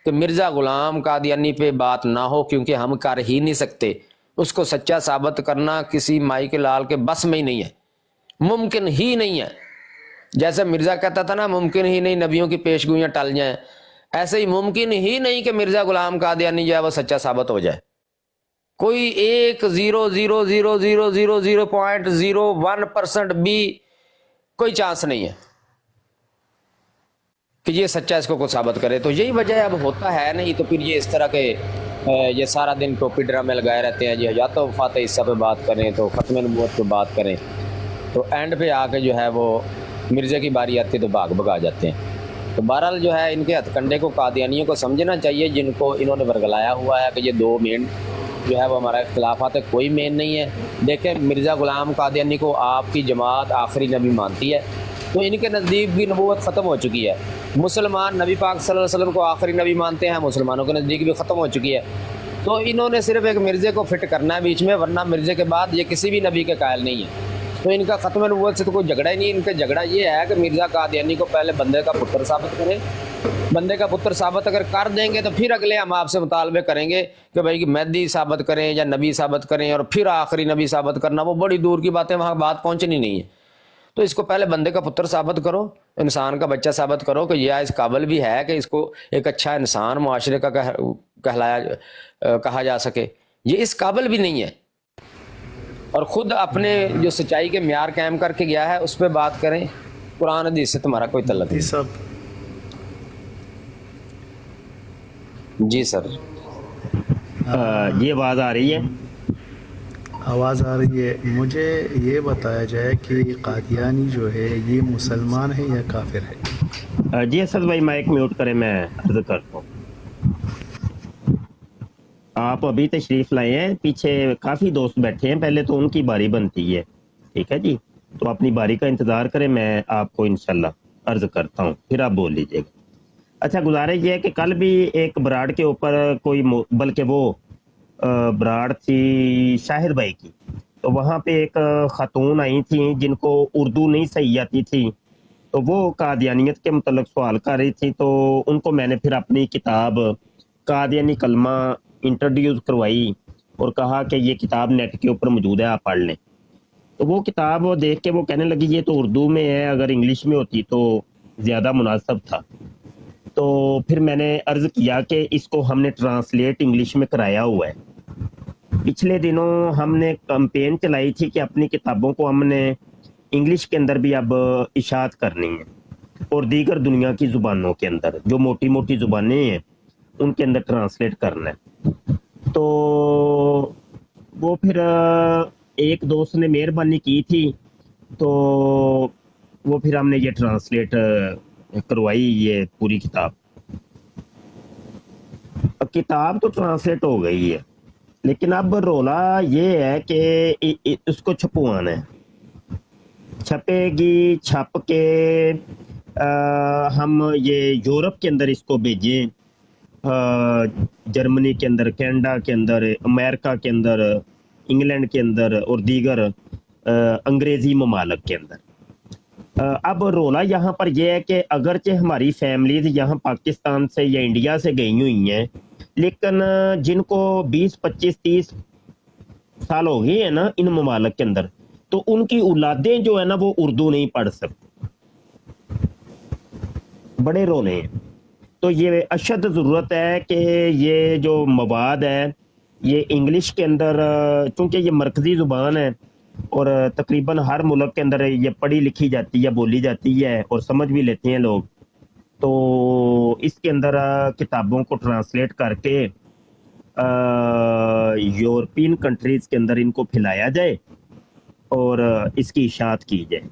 کہ مرزا غلام قادیانی پہ بات نہ ہو، کیونکہ ہم کر ہی نہیں سکتے۔ اس کو سچا ثابت کرنا کسی مائی کے لال کے بس میں ہی نہیں ہے، ممکن ہی نہیں ہے۔ جیسے مرزا کہتا تھا نا ممکن ہی نہیں نبیوں کی پیشگوئیاں ٹل جائیں، ایسے ہی ممکن ہی نہیں کہ مرزا غلام قادیانی جو ہے وہ سچا ثابت ہو جائے۔ کوئی 1.0000001% بھی کوئی چانس نہیں ہے کہ یہ سچا اس کو ثابت کرے۔ تو یہی وجہ ہے، اب ہوتا ہے نہیں تو پھر یہ اس طرح کے یہ سارا دن ٹوپی ڈرامے لگائے رہتے ہیں، جی حیات وفات عیسیٰ پہ بات کریں تو ختم نبوت پہ بات کریں، تو اینڈ پہ آ کے جو ہے وہ مرزا کی باری آتی ہے تو بھاگ بھگا جاتے ہیں۔ تو بہرحال جو ہے ان کے ہتھ کنڈے کو قادیانیوں کو سمجھنا چاہیے، جن کو انہوں نے ورگلایا ہوا ہے کہ یہ 2 مین جو ہے وہ ہمارا اختلافات ہے، کوئی مین نہیں ہے۔ دیکھیں مرزا غلام قادیانی کو آپ کی جماعت آخری نبی مانتی ہے، تو ان کے نزدیک بھی نبوت ختم ہو چکی ہے۔ مسلمان نبی پاک صلی اللہ علیہ وسلم کو آخری نبی مانتے ہیں، مسلمانوں کے نزدیک بھی ختم ہو چکی ہے۔ تو انہوں نے صرف ایک مرزے کو فٹ کرنا ہے بیچ میں، ورنہ مرزے کے بعد یہ کسی بھی نبی کے قائل نہیں ہے۔ تو ان کا ختم نبوت سے تو کوئی جھگڑا ہی نہیں، ان کا جھگڑا یہ ہے کہ مرزا قادیانی کو پہلے بندے کا پتر ثابت کریں، بندے کا پتر ثابت اگر کر دیں گے تو پھر اگلے ہم آپ سے مطالبے کریں گے کہ بھائی مہدی ثابت کریں یا نبی ثابت کریں، اور پھر آخری نبی ثابت کرنا وہ بڑی دور کی باتیں، وہاں بات پہنچنی نہیں ہے۔ تو اس کو پہلے بندے کا پتر ثابت کرو، انسان کا بچہ ثابت کرو کہ یہ اس قابل بھی ہے کہ اس کو ایک اچھا انسان معاشرے کا کہا جا سکے، یہ اس قابل بھی نہیں ہے، اور خود اپنے جو سچائی کے معیار قائم کر کے گیا ہے اس پہ بات کریں۔ قرآن حدیث سے تمہارا کوئی تعلق نہیں۔ جی سر، یہ آواز آ رہی ہے؟ آواز آ رہی ہے۔ مجھے یہ بتایا جائے کہ قادیانی جو ہے یہ مسلمان ہے یا کافر ہے؟ جی اسد بھائی مائک میوٹ کریں، میں عرض کرتا ہوں۔ آپ ابھی تشریف لائے ہیں، پیچھے کافی دوست بیٹھے ہیں، پہلے تو ان کی باری بنتی ہے، ٹھیک ہے جی؟ تو اپنی باری کا انتظار کریں، میں آپ کو انشاءاللہ عرض کرتا ہوں، پھر آپ بول لیجئے گا۔ اچھا گزارش یہ ہے کہ کل بھی ایک براڑ کے اوپر کوئی بلکہ وہ براڑ تھی شاہد بھائی کی، تو وہاں پہ ایک خاتون آئی تھیں جن کو اردو نہیں صحیح آتی تھی، تو وہ قادیانیت کے متعلق سوال کر رہی تھی، تو ان کو میں نے پھر اپنی کتاب قادیانی کلمہ انٹروڈیوس کروائی اور کہا کہ یہ کتاب نیٹ کے اوپر موجود ہے، آپ پڑھ لیں۔ تو وہ کتاب دیکھ کے وہ کہنے لگی یہ تو اردو میں ہے، اگر انگلش میں ہوتی تو زیادہ مناسب تھا۔ تو پھر میں نے عرض کیا کہ اس کو ہم نے ٹرانسلیٹ انگلش میں کرایا ہوا ہے. پچھلے دنوں ہم نے کمپین چلائی تھی کہ اپنی کتابوں کو ہم نے انگلش کے اندر بھی اب اشاعت کرنی ہے اور دیگر دنیا کی زبانوں کے اندر جو موٹی موٹی زبانیں ہیں ان کے اندر ٹرانسلیٹ کرنا ہے. تو وہ پھر ایک دوست نے مہربانی کی تھی تو وہ پھر ہم نے یہ ٹرانسلیٹ کروائی یہ پوری کتاب. کتاب تو ٹرانسلیٹ ہو گئی ہے لیکن اب رولا یہ ہے کہ اس کو چھپوانا ہے. چھپے گی, چھپ کے ہم یہ یورپ کے اندر اس کو بھیجیں, جرمنی کے اندر, کینیڈا کے اندر, امریکہ کے اندر, انگلینڈ کے اندر اور دیگر انگریزی ممالک کے اندر. اب رولا یہاں پر یہ ہے کہ اگرچہ ہماری فیملیز یہاں پاکستان سے یا انڈیا سے گئی ہوئی ہیں لیکن جن کو 20, 25, 30 سال ہو گئے ہیں نا ان ممالک کے اندر, تو ان کی اولادیں جو ہے نا وہ اردو نہیں پڑھ سکتی. بڑے رولے ہیں. تو یہ اشد ضرورت ہے کہ یہ جو مواد ہے یہ انگلش کے اندر, چونکہ یہ مرکزی زبان ہے اور تقریباً ہر ملک کے اندر یہ پڑھی لکھی جاتی ہے, بولی جاتی ہے اور سمجھ بھی لیتے ہیں لوگ, تو اس کے اندر کتابوں کو ٹرانسلیٹ کر کے یورپین کنٹریز کے اندر ان کو پھیلایا جائے اور اس کی اشاعت کی جائے.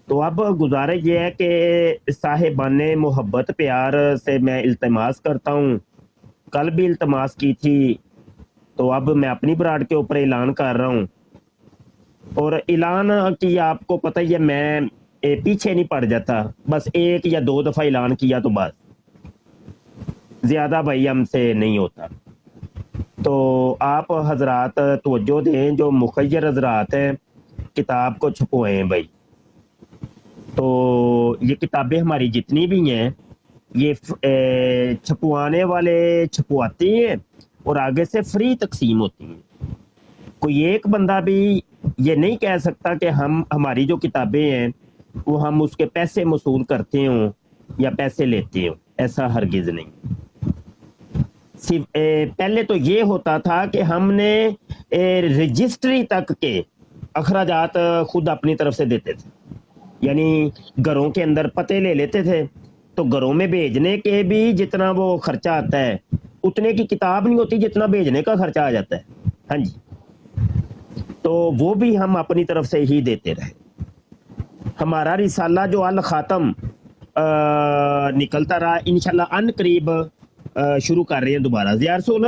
تو اب گزارش یہ ہے کہ صاحبان محبت پیار سے میں التماس کرتا ہوں, کل بھی التماس کی تھی, تو اب میں اپنی براڈ کے اوپر اعلان کر رہا ہوں. اور اعلان کی آپ کو پتہ ہی ہے میں پیچھے نہیں پڑ جاتا, بس 1 یا 2 دفعہ اعلان کیا تو بس, زیادہ بھائی ہم سے نہیں ہوتا. تو آپ حضرات توجہ دیں, جو مخیر حضرات ہیں کتاب کو چھپوائیں بھائی. تو یہ کتابیں ہماری جتنی بھی ہیں یہ چھپوانے والے چھپواتے ہیں اور آگے سے فری تقسیم ہوتی ہیں. کوئی ایک بندہ بھی یہ نہیں کہہ سکتا کہ ہماری جو کتابیں ہیں وہ ہم اس کے پیسے وصول کرتے ہوں یا پیسے لیتے ہوں, ایسا ہرگز نہیں. پہلے تو یہ ہوتا تھا کہ ہم نے رجسٹری تک کے اخراجات خود اپنی طرف سے دیتے تھے, یعنی گھروں کے اندر پتے لے لیتے تھے, تو گھروں میں بھیجنے کے بھی جتنا وہ خرچہ آتا ہے اتنے کی کتاب نہیں ہوتی جتنا بھیجنے کا خرچہ آ جاتا ہے. ہاں جی, تو وہ بھی ہم اپنی طرف سے ہی دیتے رہے. ہمارا رسالہ جو الخاتم نکلتا رہا, انشاءاللہ ان قریب شروع کر رہے ہیں دوبارہ. زیار سول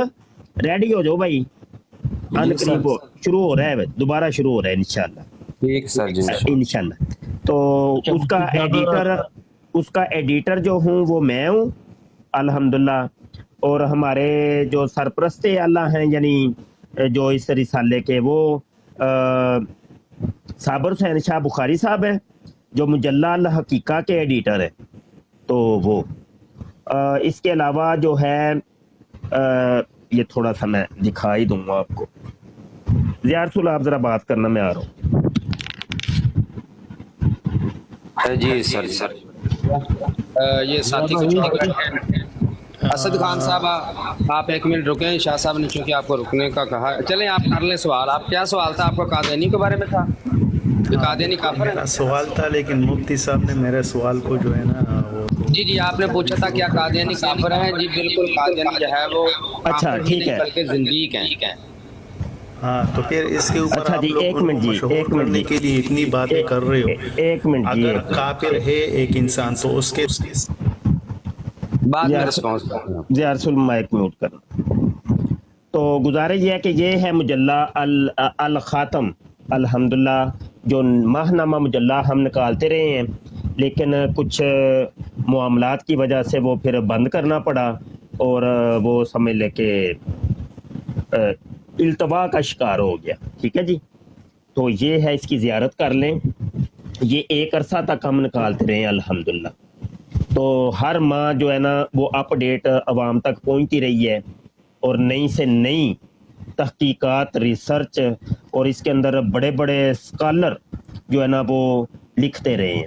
ریڈی ہو جاؤ بھائی, ان قریب شروع ہو رہا ہے, دوبارہ شروع ہو رہا ہے انشاءاللہ. ٹھیک سر جی انشاءاللہ. تو اس کا ایڈیٹر جو ہوں وہ میں ہوں الحمدللہ, اور ہمارے جو سرپرست اللہ ہیں یعنی جو اس رسالے کے وہ صابر حسین شاہ بخاری صاحب ہیں جو مجلہ الحقیقہ کے ایڈیٹر ہیں. تو وہ اس کے علاوہ جو ہے یہ تھوڑا سا میں دکھا ہی دوں گا آپ کو. زیار سول آپ ذرا بات کرنا, میں آ رہا ہوں. جی سر. یہ ساتھی اسد خان صاحب آپ 1 منٹ رکیں, شاہ صاحب نے چونکہ آپ کو رکنے کا کہا, چلیں آپ کر لیں سوال. آپ کیا سوال تھا آپ کا؟ قادیانی کے بارے میں تھا کہ قادیانی کافر ہے؟ میرا سوال تھا لیکن مفتی صاحب نے میرے سوال کو جو ہے نا وہ جی آپ نے پوچھا تھا کیا قادیانی کافر ہیں؟ جی بالکل, قادیانی جو ہے وہ اچھا ٹھیک ہے, بلکہ زندیق ہیں. ہاں تو پھر اس کے اوپر اچھا آپ جی, لوگ ایک ان کو منٹ جی, مشہور ایک منٹ کرنے کے لیے اتنی باتیں کر رہے ہو. ایک منٹ جی, اگر کافر ہے ایک انسان تو اس کے بعد میں رسپانس کرنا. زیار سول مائک میوٹ کرنا. تو گزارش یہ ہے کہ یہ ہے مجلہ الخاتم الحمدللہ, جو ماہنامہ مجلہ ہم نکالتے رہے ہیں لیکن کچھ معاملات کی وجہ سے وہ پھر بند کرنا پڑا اور وہ سمجھ لے کہ التوا کا شکار ہو گیا. ٹھیک ہے جی, تو یہ ہے, اس کی زیارت کر لیں. یہ ایک عرصہ تک ہم نکالتے رہے ہیں الحمدللہ. تو ہر ماہ جو ہے نا وہ اپ ڈیٹ عوام تک پہنچتی رہی ہے اور نئی سے نئی تحقیقات, ریسرچ, اور اس کے اندر بڑے بڑے اسکالر جو ہے نا وہ لکھتے رہے ہیں.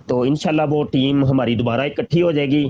تو انشاءاللہ وہ ٹیم ہماری دوبارہ اکٹھی ہو جائے گی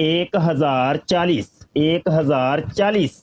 1040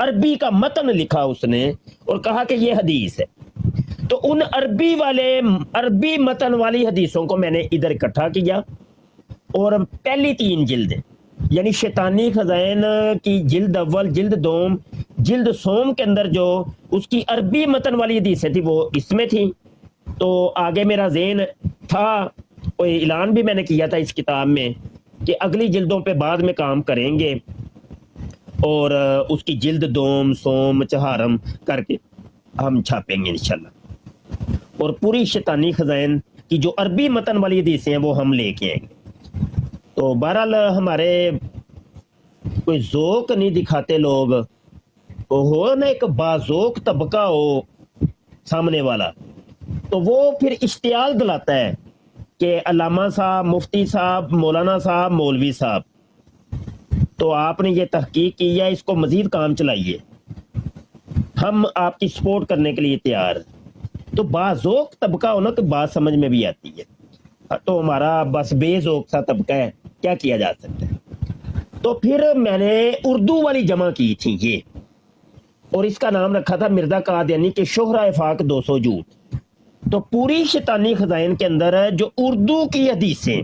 عربی کا متن لکھا اس نے اور کہا کہ یہ حدیث ہے. تو ان عربی متن والی حدیثوں کو میں نے ادھر اکٹھا کیا اور پہلی 3 جلدیں یعنی شیطانی خزائن کی جلد اول، جلد دوم، جلد سوم کے اندر جو اس کی عربی متن والی حدیثیں تھی وہ اس میں تھیں. تو آگے میرا ذہن تھا اور اعلان بھی میں نے کیا تھا اس کتاب میں کہ اگلی جلدوں پہ بعد میں کام کریں گے اور اس کی جلد دوم، سوم، چہارم کر کے ہم چھاپیں گے انشاءاللہ. اور پوری شیطانی خزائن کی جو عربی متن والی حدیثیں ہیں وہ ہم لے کے آئیں گے. تو بہرحال ہمارے کوئی ذوق نہیں دکھاتے لوگ، ہو نا ایک باذوق طبقہ ہو سامنے والا تو وہ پھر اشتعال دلاتا ہے کہ علامہ صاحب، مفتی صاحب، مولانا صاحب، مولوی صاحب تو آپ نے یہ تحقیق کی ہے، اس کو مزید کام چلائیے، ہم آپ کی سپورٹ کرنے کے لیے تیار. تو باذوق طبقہ ہونا کہ بات سمجھ میں بھی آتی ہے. تو ہمارا بس بے ذوق سا طبقہ ہے، کیا کیا جا سکتا ہے. تو پھر میں نے اردو والی جمع کی تھی یہ، اور اس کا نام رکھا تھا مرزا قادیانی کے شہرہ افاق 200 جھوٹ. تو پوری شیطانی خزائن کے اندر جو اردو کی حدیثیں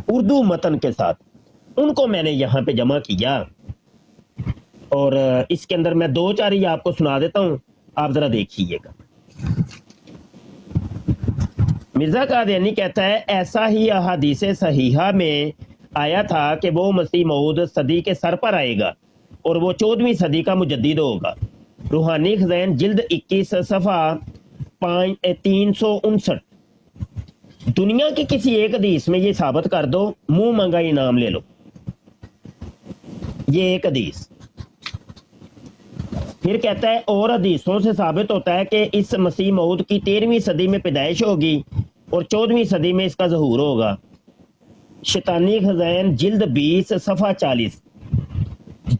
اردو متن کے ساتھ ان کو میں نے یہاں پہ جمع کیا، اور اس کے اندر میں 2-4 ہی آپ کو سنا دیتا ہوں، آپ ذرا دیکھیے گا. مرزا قادیانی کہتا ہے ایسا ہی احادیث صحیحہ میں آیا تھا کہ وہ مسیح موعود صدی کے سر پر آئے گا اور وہ 14ویں صدی کا مجدد ہوگا. روحانی خزائن جلد 21 صفحہ 359. دنیا کی کسی ایک حدیث میں یہ ثابت کر دو، منہ مانگا انعام لے لو. یہ ایک حدیث. پھر کہتا ہے اور حدیثوں سے ثابت ہوتا ہے کہ اس مسیح موعود کی 13ویں صدی میں پیدائش ہوگی اور 14ویں صدی میں اس کا ظہور ہوگا. شیطانی خزائن جلد 20 صفحہ 40.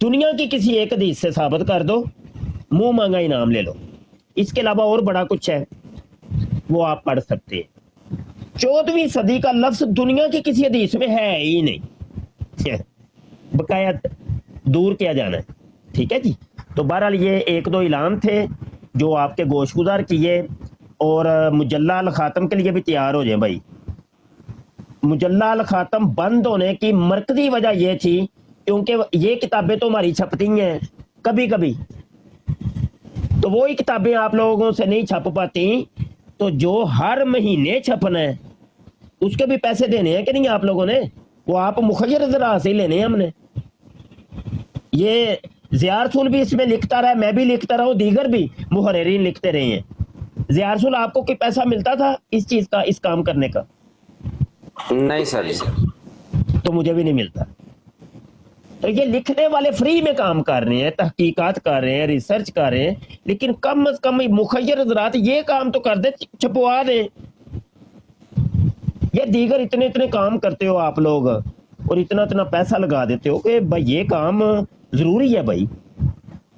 دنیا کی کسی ایک حدیث سے ثابت کر دو، منہ مانگا انعام لے لو. اس کے علاوہ اور بڑا کچھ ہے وہ آپ پڑھ سکتے ہیں. 14ویں صدی کا لفظ دنیا کی کسی حدیث میں ہے ہی نہیں، بقایا دور کیا جانا ہے. ٹھیک ہے جی. تو بہرحال یہ 1-2 اعلان تھے جو آپ کے گوش گزار کیے، اور مجلہ الخاتم کے لیے بھی تیار ہو جائیں بھائی. مجلہ الخاتم بند ہونے کی مرکزی وجہ یہ تھی کیونکہ یہ کتابیں تو ہماری چھپتی ہیں کبھی کبھی، تو وہی کتابیں آپ لوگوں سے نہیں چھپ پاتی، تو جو ہر مہینے چھپنا ہے اس کے بھی پیسے دینے ہیں کہ نہیں آپ لوگوں نے، وہ آپ مخیر ذرا سے لینے ہیں ہم نے. یہ ضیاء رسول بھی اس میں لکھتا رہا ہے، میں بھی لکھتا رہا ہوں، دیگر بھی محررین لکھتے رہے ہیں. ضیاء رسول آپ کو کوئی پیسہ ملتا تھا اس چیز کا، اس کام کرنے کا؟ نہیں سر. تو مجھے بھی نہیں ملتا. تو یہ لکھنے والے فری میں کام کر رہے ہیں، تحقیقات کر رہے ہیں، ریسرچ کر رہے ہیں، لیکن کم از کم مخیر حضرات یہ کام تو کر دیں، چھپوا دیں. یہ دیگر اتنے کام کرتے ہو آپ لوگ اور اتنا پیسہ لگا دیتے ہو کہ بھائی یہ کام ضروری ہے بھائی.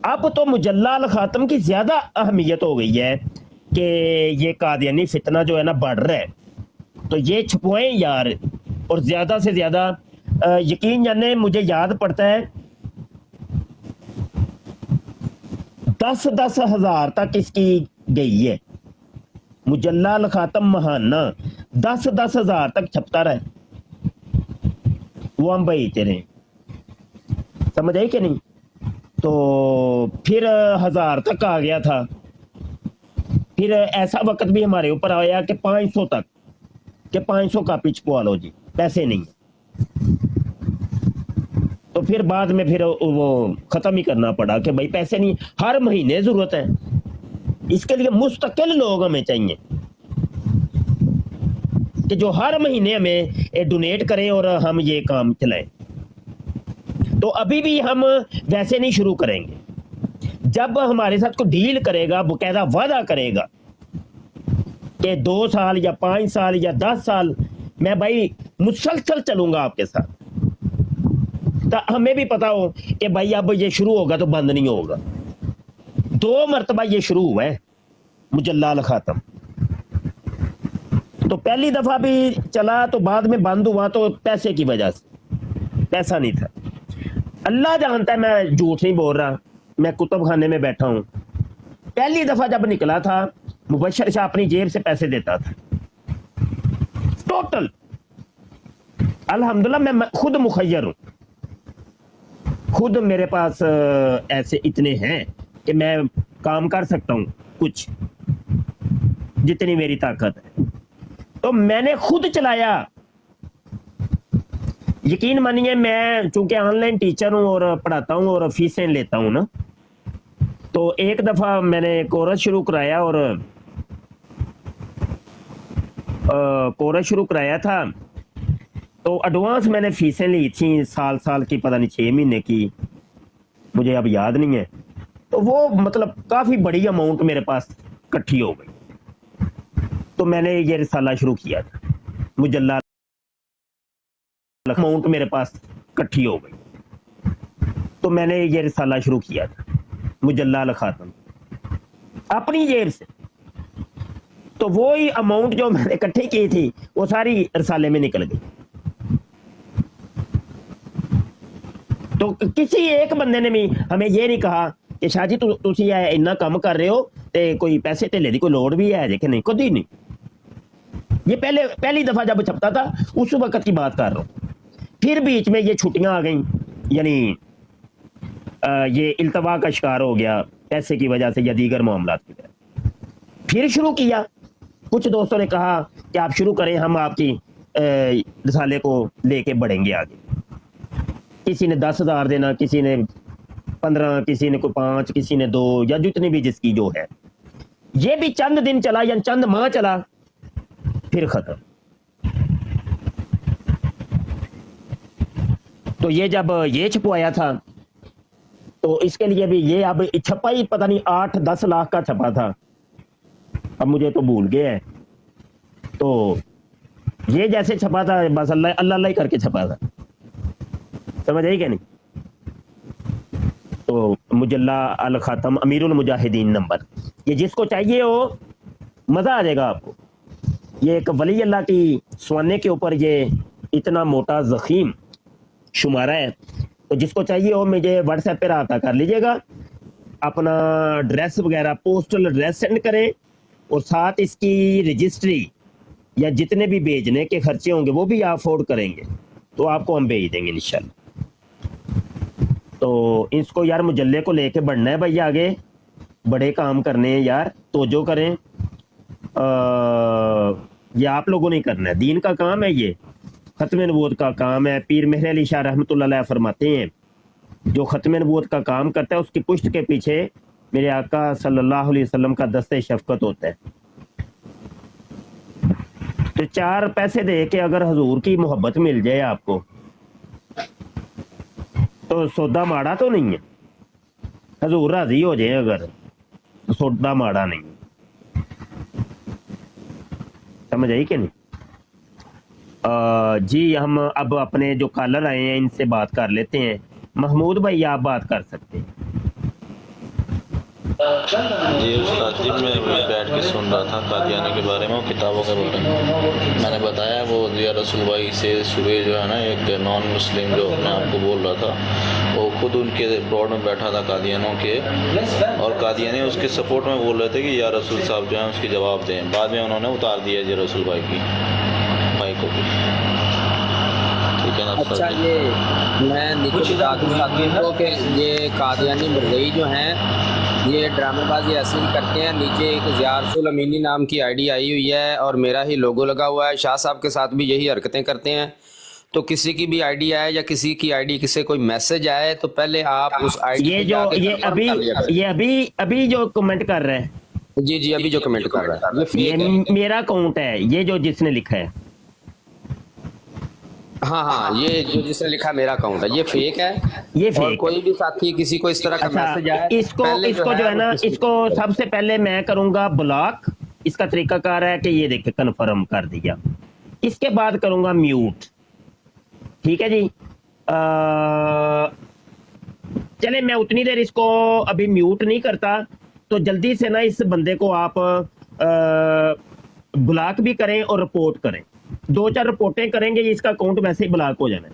اب تو مجلہ الخاتم کی زیادہ اہمیت ہو گئی ہے کہ یہ قادیانی فتنہ جو ہے نا بڑھ رہا ہے، تو یہ چھپوائیں یار. اور زیادہ سے زیادہ یقین جانے مجھے یاد پڑتا ہے 10 ہزار تک اس کی گئی ہے. مجلہ الخاتم مہانہ 10 ہزار تک چھپتا رہے، وہ ہم بیچتے رہے. سمجھ آئی کہ نہیں؟ تو پھر 1000 تک آ گیا تھا. پھر ایسا وقت بھی ہمارے اوپر آیا کہ 500 تک، کہ 500 کاپی چھپوا لو جی، پیسے نہیں. تو پھر بعد میں پھر وہ ختم ہی کرنا پڑا کہ بھائی پیسے نہیں، ہر مہینے ضرورت ہے. اس کے لیے مستقل لوگ ہمیں چاہیے کہ جو ہر مہینے ہمیں ڈونیٹ کریں اور ہم یہ کام چلائیں. تو ابھی بھی ہم ویسے نہیں شروع کریں گے. جب ہمارے ساتھ کوئی ڈیل کرے گا، باقاعدہ وعدہ کرے گا کہ 2 سال یا 5 سال یا 10 سال میں بھائی مسلسل چلوں گا آپ کے ساتھ، تو ہمیں بھی پتا ہو کہ بھائی اب یہ شروع ہوگا تو بند نہیں ہوگا. 2 مرتبہ یہ شروع ہوا ہے مجلہ الخاتم. تو پہلی دفعہ بھی چلا تو بعد میں بند ہوا، تو پیسے کی وجہ سے، پیسہ نہیں تھا. اللہ جانتا ہے میں جھوٹ نہیں بول رہا، میں کتب خانے میں بیٹھا ہوں، پہلی دفعہ جب نکلا تھا مبشر شاہ اپنی جیب سے پیسے دیتا تھا ٹوٹل. الحمدللہ میں خود مخیر ہوں، خود میرے پاس ایسے اتنے ہیں کہ میں کام کر سکتا ہوں کچھ جتنی میری طاقت ہے، تو میں نے خود چلایا. یقین مانیے میں چونکہ آن لائن ٹیچر ہوں اور پڑھاتا ہوں اور فیسیں لیتا ہوں نا، تو ایک دفعہ میں نے کورس شروع کرایا اور کورس شروع کرایا تھا تو ایڈوانس میں نے فیسیں لی تھیں سال کی، پتہ نہیں 6 مہینے کی، مجھے اب یاد نہیں ہے. تو وہ مطلب کافی بڑی اماؤنٹ میرے پاس کٹھی ہو گئی، تو میں نے یہ رسالہ شروع کیا تھا. مجلہ اماؤنٹ میرے پاس کٹھی ہو گئی تو میں نے یہ رسالہ شروع کیا تھا مجلہ الخاتم اپنی جیب سے. تو وہی اماؤنٹ جو میں نے اکٹھی کی تھی وہ ساری رسالے میں نکل گئی. تو کسی ایک بندے نے بھی ہمیں یہ نہیں کہا کہ شاہ جی تسی اتنا کم کر رہے ہو تے کوئی پیسے ٹھیلے دی کوئی لوڑ بھی ہے جی کہ نہیں، کدی نہیں. یہ پہلی دفعہ جب چھپتا تھا اس وقت کی بات کر رہا ہوں. پھر بیچ میں یہ چھٹیاں آ گئیں، یعنی یہ التوا کا شکار ہو گیا پیسے کی وجہ سے یا دیگر معاملات کی وجہ سے. پھر شروع کیا، کچھ دوستوں نے کہا کہ آپ شروع کریں، ہم آپ کی رسالے کو لے کے بڑھیں گے آگے. کسی نے 10,000 دینا، کسی نے 15، کسی نے کوئی 5، کسی نے 2، یا جتنی بھی جس کی جو ہے. یہ بھی چند دن چلا یا چند ماہ چلا پھر ختم. تو یہ جب یہ چھپوایا تھا تو اس کے لیے بھی یہ اب چھپا ہی پتہ نہیں 8-10 لاکھ کا چھپا تھا، اب مجھے تو بھول گیا ہے. تو یہ جیسے چھپا تھا بس اللہ ہی کر کے چھپا تھا، سمجھ آئی کہ نہیں. تو مجلہ الخاتم امیر المجاہدین نمبر، یہ جس کو چاہیے ہو مزہ آ جائے گا آپ کو. یہ ایک ولی اللہ کی سوانے کے اوپر یہ اتنا موٹا ضخیم شمارہ ہے. تو جس کو چاہیے ہو مجھے واٹس ایپ پہ رابطہ کر لیجیے گا، اپنا ایڈریس وغیرہ پوسٹل ایڈریس سینڈ کریں اور ساتھ اس کی رجسٹری یا جتنے بھی بھیجنے کے خرچے ہوں گے وہ بھی آپ افورڈ کریں گے تو آپ کو ہم بھیج دیں گے انشاءاللہ. تو اس کو یار مجلے کو لے کے بڑھنا ہے بھائی، آگے بڑے کام کرنے ہیں یار، توجہ کریں. یہ آپ لوگوں نے کرنا ہے، دین کا کام ہے، یہ ختم نبوت کا کام ہے. پیر مہر علی شاہ رحمۃ اللہ علیہ فرماتے ہیں جو ختم نبوت کا کام کرتا ہے اس کی پشت کے پیچھے میرے آقا صلی اللہ علیہ وسلم کا دستِ شفقت ہوتا ہے. تو 4 پیسے دے کے اگر حضور کی محبت مل جائے آپ کو تو سودا ماڑا تو نہیں ہے. حضور راضی ہو جائے اگر تو سودا ماڑا نہیں. سمجھ آئی کہ نہیں. جی ہم اب اپنے جو کالر آئے ہیں ان سے بات کر لیتے ہیں. محمود بھائی آپ بات کر سکتے ہیں. جی استاد جی میں بیٹھ کے سن رہا تھا قادیانی کے بارے میں، کتابوں کے بارے میں نے بتایا وہ ضیاء رسول بھائی سے صبح جو ہے نا ایک نان مسلم جو اپنے آپ کو بول رہا تھا وہ خود ان کے بورڈ میں بیٹھا تھا قادیانوں کے، اور قادیانی اس کے سپورٹ میں بول رہے تھے کہ یا رسول صاحب جو ہیں اس کی جواب دیں. بعد میں انہوں نے اتار دیا ضیاء رسول بھائی کو بھی. ٹھیک ہے نا. اچھا یہ میں نیچے بتا دوں ساتھیوں کو کہ یہ قادیانی مرزئی جو ہیں یہ ڈرامے بازی ایسے ہی کرتے ہیں. نیچے ایک ضیاء رسول امینی نام کی آئی ڈی آئی ہوئی ہے اور میرا ہی لوگو لگا ہوا ہے. شاہ صاحب کے ساتھ بھی یہی حرکتیں کرتے ہیں. تو کسی کی بھی آئی ڈی آئے یا کسی کی آئی ڈی کسی کوئی میسج آئے تو پہلے آپ اس آئی ڈی یہ ابھی جو کمنٹ کر رہے ہیں، جی ابھی جو کمنٹ کر رہا ہے یہ میرا اکاؤنٹ ہے، یہ جو جس نے لکھا ہے. ہاں یہ جو جس نے لکھا میرا اکاؤنٹ ہے، یہ فیک ہے. یہ اور فیک کوئی بھی ساتھی کسی کو اس طرح کا میسج آئے اس کو جو ہے نا اس کو سب سے پہلے میں کروں گا بلاک. اس کا طریقہ کار ہے کہ یہ دیکھیں کنفرم کر دیا. اس کے بعد کروں گا میوٹ. ٹھیک ہے جی. چلے میں اتنی دیر اس کو ابھی میوٹ نہیں کرتا تو جلدی سے نا اس بندے کو آپ بلاک بھی کریں اور رپورٹ کریں. 2-4 رپورٹیں کریں گے اس کا اکاؤنٹ ویسے ہی بلاک ہو جانا ہے.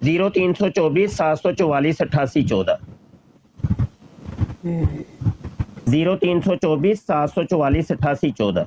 0324 744 8814, 0324 744 8814,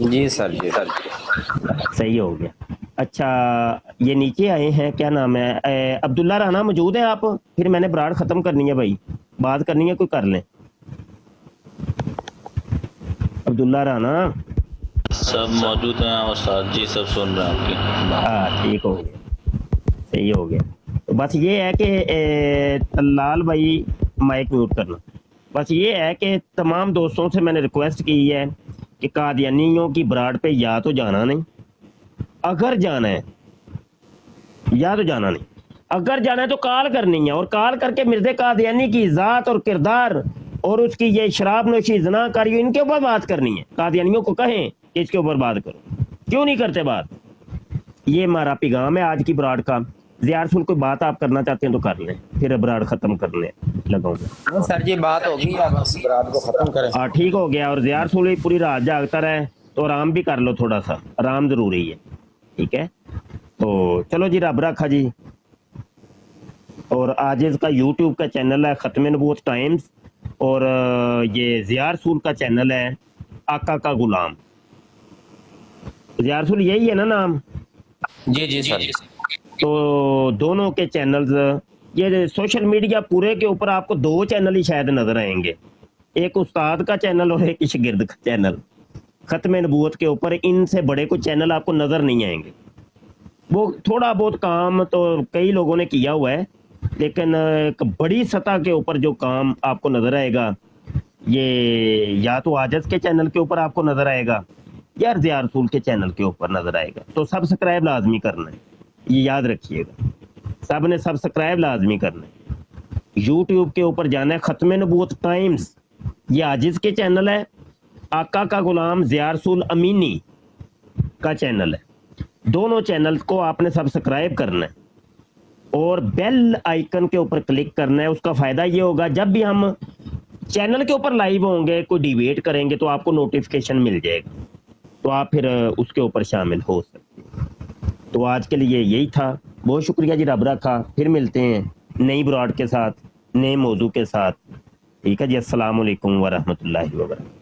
جی سر جی سر صحیح ہو گیا. اچھا یہ نیچے آئے ہیں, کیا نام ہے, عبداللہ رانا موجود ہیں آپ؟ پھر میں نے براڈ ختم کرنی ہے بھائی, بات کرنی ہے کوئی کر لیں. عبداللہ رانا سب موجود ہیں استاد جی, سب سن رہے ہیں آپ کی. ہاں ٹھیک ہو گیا, صحیح ہو گیا. بس یہ ہے کہ لال بھائی مائک میوٹ کرنا. بس یہ ہے کہ تمام دوستوں سے میں نے ریکویسٹ کی ہے کہ قادیانیوں کی براڈ پہ یا تو جانا نہیں, اگر جانا ہے یا تو جانا نہیں, اگر جانا ہے تو کال کرنی ہے, اور کال کر کے مرزا قادیانی کی ذات اور کردار اور اس کی یہ شراب نوشی زنا کاری ان کے اوپر بات کرنی ہے. قادیانیوں کو کہیں کہ اس کے اوپر بات کرو, کیوں نہیں کرتے بات. یہ ہمارا پیغام ہے آج کی براڈ کا. زیار سن کوئی بات آپ کرنا چاہتے ہیں تو کر لیں, پھر براڈ ختم کرنے لگاؤں گا. سر جی بات ہوگی, بس براد کو ختم کریں. ہاں ٹھیک ہو گیا. اور زیار سن پوری رات جاگتا رہے تو آرام بھی کر لو, تھوڑا سا آرام ضروری ہے. ٹھیک ہے, تو چلو جی رب رکھا جی. اور عاجز کا یوٹیوب کا چینل ہے ختم نبوت ٹائمز, اور یہ زیار سول کا چینل ہے آقا کا غلام. زیار سول یہی ہے نا نام؟ جی جی سر. تو دونوں کے چینلز, یہ سوشل میڈیا پورے کے اوپر آپ کو 2 چینل ہی شاید نظر آئیں گے, ایک استاد کا چینل اور ایک شاگرد کا چینل. ختم نبوت کے اوپر ان سے بڑے کوئی چینل آپ کو نظر نہیں آئیں گے. وہ تھوڑا بہت کام تو کئی لوگوں نے کیا ہوا ہے, لیکن ایک بڑی سطح کے اوپر جو کام آپ کو نظر آئے گا یہ یا تو عاجز کے چینل کے اوپر آپ کو نظر آئے گا یا زیار رسول کے چینل کے اوپر نظر آئے گا. تو سبسکرائب لازمی کرنا ہے, یہ یاد رکھیے گا, سب نے سبسکرائب لازمی کرنا ہے. یوٹیوب کے اوپر جانا ہے ختم نبوت ٹائمز, یہ عاجز کے چینل ہے. آقا کا غلام زیار رسول امینی کا چینل ہے. دونوں چینل کو آپ نے سبسکرائب کرنا ہے اور بیل آئیکن کے اوپر کلک کرنا ہے. اس کا فائدہ یہ ہوگا جب بھی ہم چینل کے اوپر لائیو ہوں گے, کوئی ڈیبیٹ کریں گے تو آپ کو نوٹیفیکیشن مل جائے گا, تو آپ پھر اس کے اوپر شامل ہو سکتے ہیں. تو آج کے لیے یہی تھا. بہت شکریہ جی, رب رکھا. پھر ملتے ہیں نئی براڈ کے ساتھ, نئے موضوع کے ساتھ. ٹھیک ہے جی, السلام علیکم ورحمۃ اللہ وبرکاتہ.